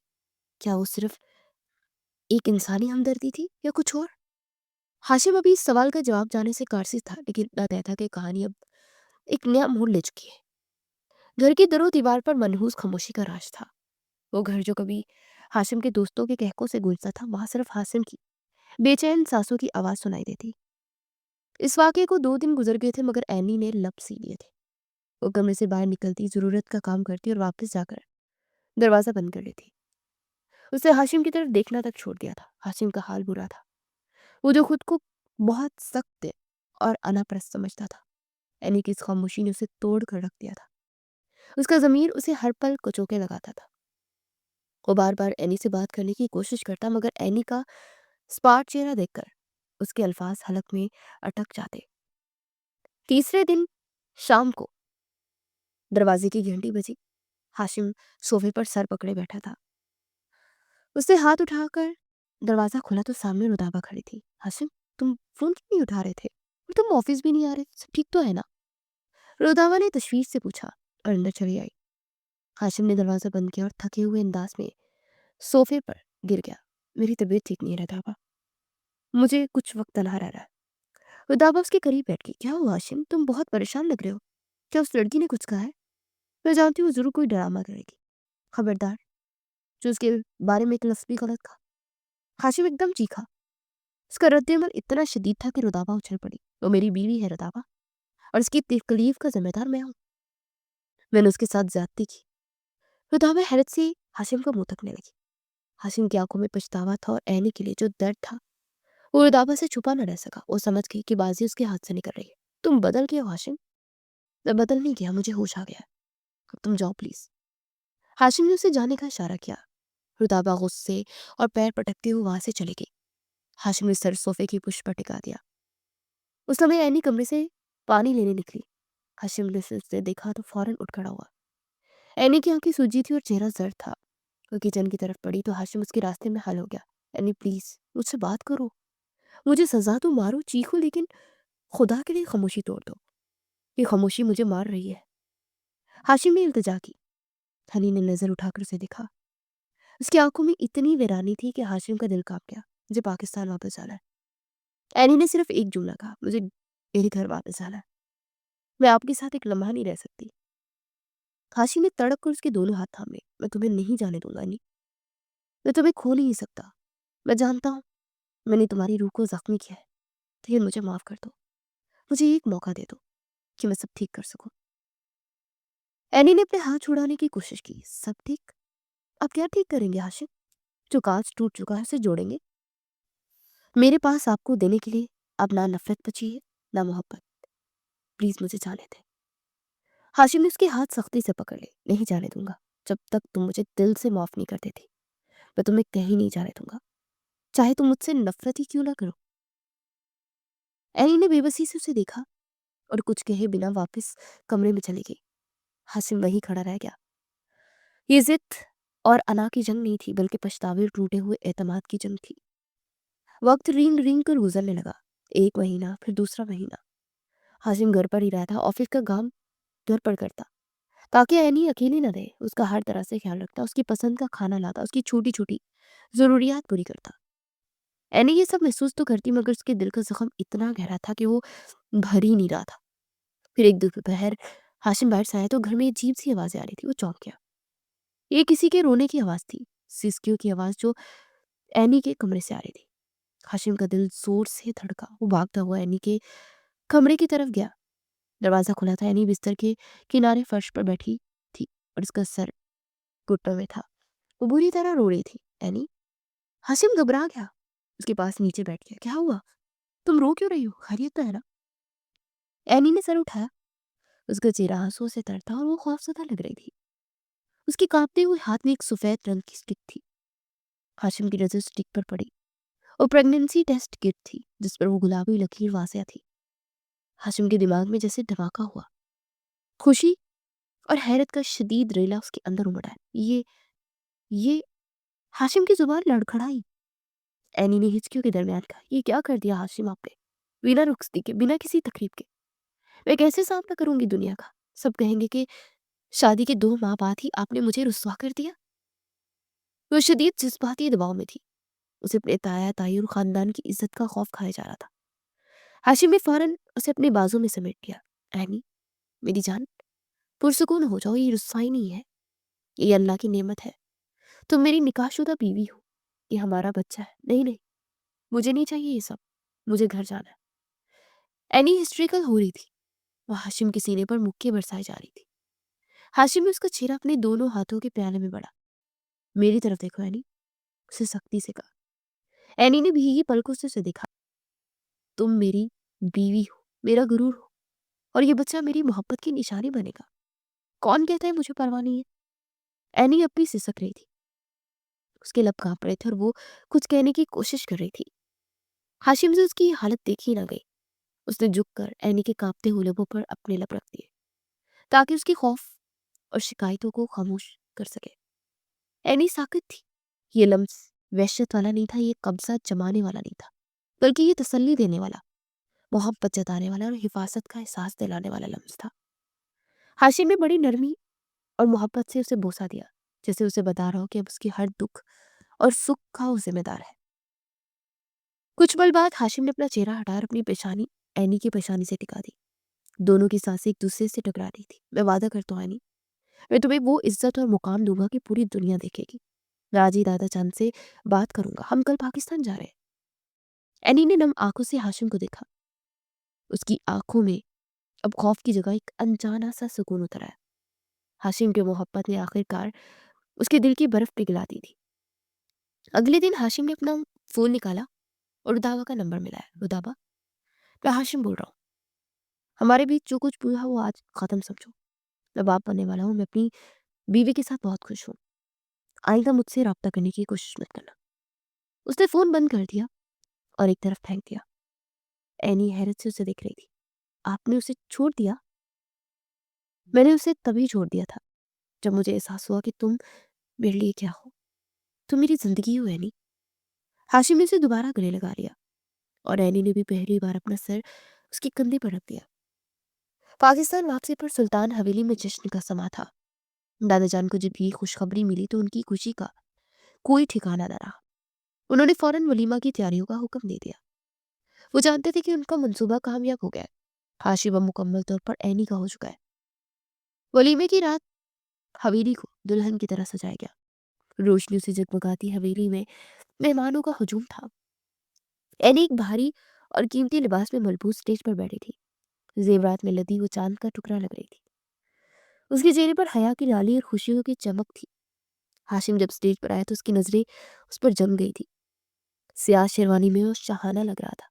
کیا وہ صرف ایک انسانی ہمدردی تھی یا کچھ اور؟ ہاشم ابھی اس سوال کا جواب جانے سے کارسز تھا، لیکن اتنا طے تھا کہ کہانی اب ایک نیا موڑ لے چکی ہے۔ گھر کی در و دیوار پر منحوس خاموشی کا راج تھا۔ وہ گھر جو کبھی ہاشم کے دوستوں کے کہکوں سے گونجتا تھا، وہاں صرف ہاشم کی بے چین سانسوں کی آواز سنائی دیتی۔ اس واقعے کو 2 دن گزر گئے تھے، مگر اینی نے لب سی لیے تھے۔ وہ کمرے سے باہر نکلتی، ضرورت کا کام کرتی اور واپس جا کر دروازہ بند کر لیتی۔ اسے ہاشم کی طرف دیکھنا تک چھوڑ دیا تھا۔ ہاشم کا حال برا تھا، وہ جو خود کو بہت سخت اور انا پرست سمجھتا تھا۔ اینی کی اس خاموشی نے اسے توڑ کر رکھ دیا تھا۔ اس کا ضمیر اسے ہر پل کچوکے لگاتا تھا۔ وہ بار بار اینی سے بات کرنے کی کوشش کرتا، مگر اینی کا سپاٹ چہرہ دیکھ کر اس کے الفاظ حلق میں اٹک جاتے۔ تیسرے دن شام کو دروازے کی گھنٹی بجی۔ ہاشم صوفے پر سر پکڑے بیٹھا تھا۔ उसने हाथ उठाकर दरवाज़ा खोला तो सामने रुदाबा खड़ी थी। हाशिम, तुम फ़ोन क्यों नहीं उठा रहे थे? और तुम ऑफ़िस भी नहीं आ रहे, सब ठीक तो है ना? रुदाबा ने तशवीश से पूछा और अंदर चली आई। हाशिम ने दरवाज़ा बंद किया और थके हुए अंदाज में सोफ़े पर गिर गया। मेरी तबीयत ठीक नहीं है रुदाबा, मुझे कुछ वक्त तनहा रहना है। रुदाबा उसके करीब बैठ गई। क्या हुआ हाशिम, तुम बहुत परेशान लग रहे हो। क्या उस लड़की ने कुछ कहा है? मैं जानती हूँ ज़रूर कोई ड्रामा करेगी। खबरदार, जो उसके बारे में एक लफ्ज़ भी गलत कहा। हाशिम एकदम चीखा। उसका रद्द-ए-अमल इतना शदीद था कि रुदाबा उछल पड़ी। वो मेरी बीवी है रुदाबा, और इसकी तकलीफ का ज़िम्मेदार मैं हूँ। मैंने उसके साथ ज़्यादती की। रुदाबा हैरत से हाशिम को मुँह तकने लगी। हाशिम की आंखों में पछतावा था और ऐनी के लिए जो दर्द था वो रुदाबा से छुपा न रह सका। वो समझ गई कि बाजी उसके हाथ से निकल रही है। तुम बदल गए हो हाशिम। मैं बदल नहीं गया, मुझे होश आ गया है। अब तुम जाओ प्लीज। हाशिम ने उसे जाने का इशारा किया। रुदाबा गुस्से और पैर पटकते हुए वहां से चली गई। हाशिम ने सर सोफे की पुश पर टिका दिया। उस समय ऐनी कमरे से पानी लेने निकली। हाशिम ने उसे देखा तो फौरन उठ खड़ा हुआ। ऐनी की आंखें सूजी थी और चेहरा जर्द था। वो किचन की तरफ पड़ी तो हाशिम उसके रास्ते में हल हो गया। ऐनी प्लीज मुझसे बात करो, मुझे सजा तो मारो, चीखो, लेकिन खुदा के लिए खामोशी तोड़ दो। ये खामोशी मुझे मार रही है। हाशिम ने इल्तिजा की। हनी ने नजर उठाकर उसे देखा। उसकी आंखों में इतनी वीरानी थी कि हाशिम का दिल कांप गया। मुझे पाकिस्तान वापस जाना है। एनी ने सिर्फ एक जुमला कहा, मुझे मेरे घर वापस जाना है। मैं आपके साथ एक लम्हा नहीं रह सकती। हाशिम ने तड़क कर उसके दोनों हाथ थाम लिए। मैं तुम्हें नहीं जाने दूंगा एनी। मैं तुम्हें खो नहीं सकता। मैं जानता हूँ मैंने तुम्हारी रूह को जख्मी किया है, लेकिन मुझे माफ कर दो। मुझे एक मौका दे दो कि मैं सब ठीक कर सकूं। एनी ने अपने हाथ छुड़ाने की कोशिश की। सब ठीक? आप क्या ठीक करेंगे हाशिम? जो कांच टूट चुका है उसे जोड़ेंगे। मेरे पास आपको देने के लिए अब ना नफरत बची है ना मोहब्बत। प्लीज मुझे जाने दें। हाशिम ने उसके हाथ सख्ती से पकड़ लिए। नहीं जाने दूंगा जब तक तुम मुझे दिल से माफ नहीं कर देती। मैं तुम्हें कहीं नहीं जाने दूंगा, चाहे तुम मुझसे नफरत ही क्यों ना करो। एनी ने बेबसी से उसे देखा और कुछ कहे बिना वापस कमरे में चली गई। हाशिम वहीं खड़ा रह गया। ये जिद और अना की जंग नहीं थी, बल्कि पछतावे और टूटे हुए एतमाद की जंग थी। वक्त रींग रींग कर गुजरने लगा। एक महीना, फिर दूसरा महीना। हाशिम घर पर ही रहता, ऑफिस का काम घर पर करता, ताकि एनी अकेली न रहे। उसका हर तरह से ख्याल रखता, उसकी पसंद का खाना लाता, उसकी छोटी छोटी जरूरियात पूरी करता। एनी ये सब महसूस तो करती, मगर उसके दिल का जख्म इतना गहरा था कि वो भर ही नहीं रहा था। फिर एक दोपहर हाशिम बाहर से आया तो घर में अजीब सी आवाजें आ रही थी। वो चौंक गया। ये किसी के रोने की आवाज थी, सिसकियों की आवाज जो एनी के कमरे से आ रही थी। हाशिम का दिल जोर से धड़का। वो भागता हुआ एनी के कमरे की तरफ गया। दरवाजा खुला था। एनी बिस्तर के किनारे फर्श पर बैठी थी और उसका सर घुटनों में था। वो बुरी तरह रो रही थी। एनी। हाशिम घबरा गया, उसके पास नीचे बैठ गया। क्या हुआ? तुम रो क्यों रही हो? खैरियत तो है ना? एनी ने सर उठाया। उसका चेहरा आंसुओं से तर था और वो खौफजदा लग रही थी। उसके कांपते हुए हाथ में एक सफेद रंग की स्टिक थी। हाशिम की नजर स्टिक पर पड़ी और प्रेगनेंसी टेस्ट किट थी जिस पर वो गुलाबी लकीर वासिया थी। हाशिम के दिमाग में जैसे धमाका हुआ। खुशी और हैरत का शदीद रेला उसके अंदर उमड़ आया। ये हाशिम की जुबान लड़खड़ाई। एनी ने हिचकियों के दरमियान कहा, ये क्या कर दिया हाशिम आपने? बिना रुखसती के, बिना किसी तकलीफ के। मैं कैसे सामना करूंगी दुनिया का? सब कहेंगे कि शादी के 2 माह बाद ही आपने मुझे रुस्वा कर दिया। वो शदीद जज्बाती दबाव में थी। उसे अपने ताया ताई और खानदान की इज्जत का खौफ खाया जा रहा था। हाशिम ने फौरन उसे अपने बाजू में समेट लिया। एनी, मेरी जान, पुरसुकून हो जाओ। ये रुस्वाई नहीं है, ये अल्लाह की नेमत है। तुम मेरी निकाहशुदा बीवी हो। ये हमारा बच्चा है। नहीं नहीं, मुझे नहीं चाहिए ये सब। मुझे घर जाना है। एनी हिस्ट्रिकल हो रही थी। वह हाशिम के सीने पर मुक्के बरसाई जा रही थी। हाशिम ने उसका चेहरा अपने दोनों हाथों के प्याले में बढ़ा। मेरी तरफ देखो एनी, उसे सख्ती से कहा। एनी ने भीगी पलकों से उसे देखा। तुम मेरी बीवी हो, मेरा गुरूर हो, और ये बच्चा मेरी मोहब्बत की निशानी बनेगा। कौन कहता है मुझे परवाह नहीं है? एनी अब भी सिसक रही थी। उसके लब कांप रहे थे और वो कुछ कहने की कोशिश कर रही थी। हाशिम से उसकी हालत देखी ना गई। उसने झुककर एनी के कांपते हुए लबों पर अपने लब रख दिए ताकि उसकी खौफ और शिकायतों को खामोश कर सके। एनी साकित थी। یہ لمس وحشت والا نہیں تھا، یہ قبضہ جمانے والا نہیں تھا، بلکہ یہ تسلی دینے والا، محبت جتانے والا اور حفاظت کا احساس دلانے والا لمس تھا۔ ہاشم نے بڑی نرمی اور محبت سے اسے بوسہ دیا، جیسے اسے بتا رہا ہو کہ اب اس کی ہر دکھ اور سکھ کا وہ ذمہ دار ہے۔ کچھ پل بعد ہاشم نے اپنا چہرہ ہٹا کر اپنی پیشانی اینی کی پیشانی سے ٹکا دی۔ دونوں کی سانسیں ایک دوسرے سے ٹکرا رہی تھی۔ میں وعدہ کرتا ہوں اینی، میں تمہیں وہ عزت اور مقام دوں گا کہ پوری دنیا دیکھے گی۔ میں آج ہی دادا چاند سے بات کروں گا، ہم کل پاکستان جا رہے ہیں۔ اینی نے نم آنکھوں سے ہاشم کو دیکھا۔ اس کی آنکھوں میں اب خوف کی جگہ ایک انجانا سا سکون اتر آیا۔ ہاشم کے محبت نے آخر کار اس کے دل کی برف پگھلا دی تھی۔ اگلے دن ہاشم نے اپنا فون نکالا اور ردابا کا نمبر ملایا۔ ردابا، میں ہاشم بول رہا ہوں، ہمارے بیچ جو کچھ بھی ہوا وہ آج ختم سمجھو۔ میں باپ بننے والا ہوں، میں اپنی بیوی کے ساتھ بہت خوش ہوں۔ آئندہ مجھ سے رابطہ کرنے کی کوشش مت کرنا۔ اس نے فون بند کر دیا اور ایک طرف پھینک دیا۔ اینی حیرت سے اسے دیکھ رہی تھی۔ آپ نے اسے چھوڑ دیا؟ میں نے اسے تبھی چھوڑ دیا تھا جب مجھے احساس ہوا کہ تم میرے لیے کیا ہو، تم میری زندگی ہو اینی۔ ہاشم نے اسے دوبارہ گلے لگا لیا اور اینی نے بھی پہلی بار اپنا سر اس کے کندھے پر رکھ دیا۔ پاکستان واپسی پر سلطان حویلی میں جشن کا سما تھا۔ دادا جان کو جب یہ خوشخبری ملی تو ان کی خوشی کا کوئی ٹھکانہ نہ رہا۔ انہوں نے فوراً ولیمہ کی تیاریوں کا حکم دے دیا۔ وہ جانتے تھے کہ ان کا منصوبہ کامیاب ہو گیا ہے۔ ہاشم اب مکمل طور پر اینی کا ہو چکا ہے۔ ولیمے کی رات حویلی کو دلہن کی طرح سجایا گیا۔ روشنیوں سے جگمگاتی حویلی میں مہمانوں کا ہجوم تھا۔ اینی ایک بھاری اور قیمتی لباس میں ملبوس سٹیج پر بیٹھی تھی۔ زیورات میں لدی وہ چاند کا ٹکڑا لگ رہی تھی۔ اس کے چہرے پر حیا کی لالی اور خوشیوں کی چمک تھی۔ ہاشم جب سٹیج پر آیا تو اس کی نظریں اس پر جم گئی تھی۔ سیاہ شیروانی میں وہ شاہانہ لگ رہا تھا۔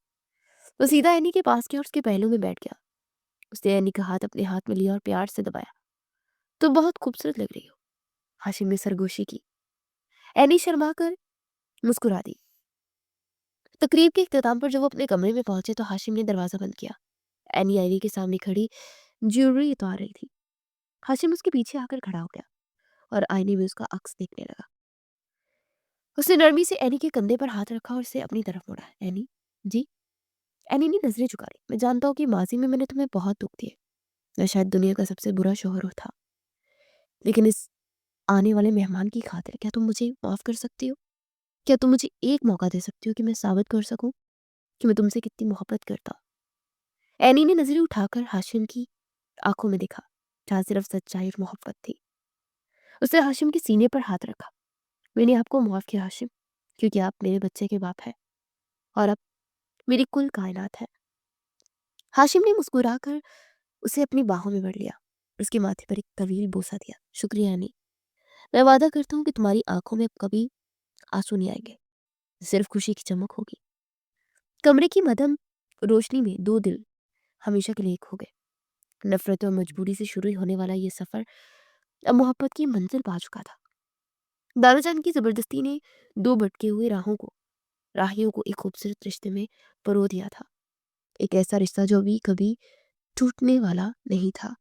وہ سیدھا اینی کے پاس گیا اور اس کے پہلو میں بیٹھ گیا۔ اس نے اینی کا ہاتھ اپنے ہاتھ میں لیا اور پیار سے دبایا۔ تم بہت خوبصورت لگ رہی ہو، ہاشم نے سرگوشی کی۔ اینی شرما کر مسکرا دی۔ تقریب کے اختتام پر جب وہ اپنے کمرے میں پہنچے تو ہاشم نے دروازہ بند کیا۔ اینی آئینے کے سامنے کھڑی جیولری اتار رہی تھی۔ ہاشم اس کے پیچھے آ کر کھڑا ہو گیا اور آئینے میں اس کا عکس دیکھنے لگا۔ اس نے نرمی سے اینی کے کندھے پر ہاتھ رکھا اور اسے اپنی طرف موڑا۔ اینی، جی؟ اینی نے نظریں جھکا لی۔ میں جانتا ہوں کہ ماضی میں نے تمہیں بہت دکھ دیے۔ میں شاید دنیا کا سب سے برا شوہر تھا، لیکن اس آنے والے مہمان کی خاطر کیا تم مجھے معاف کر سکتی ہو؟ کیا تم مجھے ایک موقع دے سکتی ہو کہ میں ثابت کر سکوں کہ میں تم سے کتنی محبت کرتا ہوں؟ اینی نے نظریں اٹھا کر ہاشم کی آنکھوں میں دیکھا جہاں صرف سچائی اور محبت تھی۔ اس نے ہاشم کے سینے پر ہاتھ رکھا۔ میں نے آپ کو معاف کیا ہاشم، کیونکہ آپ میرے بچے کے باپ ہیں اور اب میری کل کائنات ہے۔ ہاشم نے مسکرا کر اسے اپنی باہوں میں بھر لیا، اس کے ماتھے پر ایک طویل بوسہ دیا۔ شکریہ اینی، میں وعدہ کرتا ہوں کہ تمہاری آنکھوں میں کبھی آنسو نہیں آئیں گے، صرف خوشی کی چمک ہوگی۔ کمرے کی مدھم روشنی میں دو دل ہمیشہ کے لیے ایک ہو گئے۔ نفرت اور مجبوری سے شروع ہونے والا یہ سفر اب محبت کی منزل پا چکا تھا۔ دادا جان کی زبردستی نے دو بھٹکے ہوئے راہیوں کو ایک خوبصورت رشتے میں پرو دیا تھا، ایک ایسا رشتہ جو بھی کبھی ٹوٹنے والا نہیں تھا۔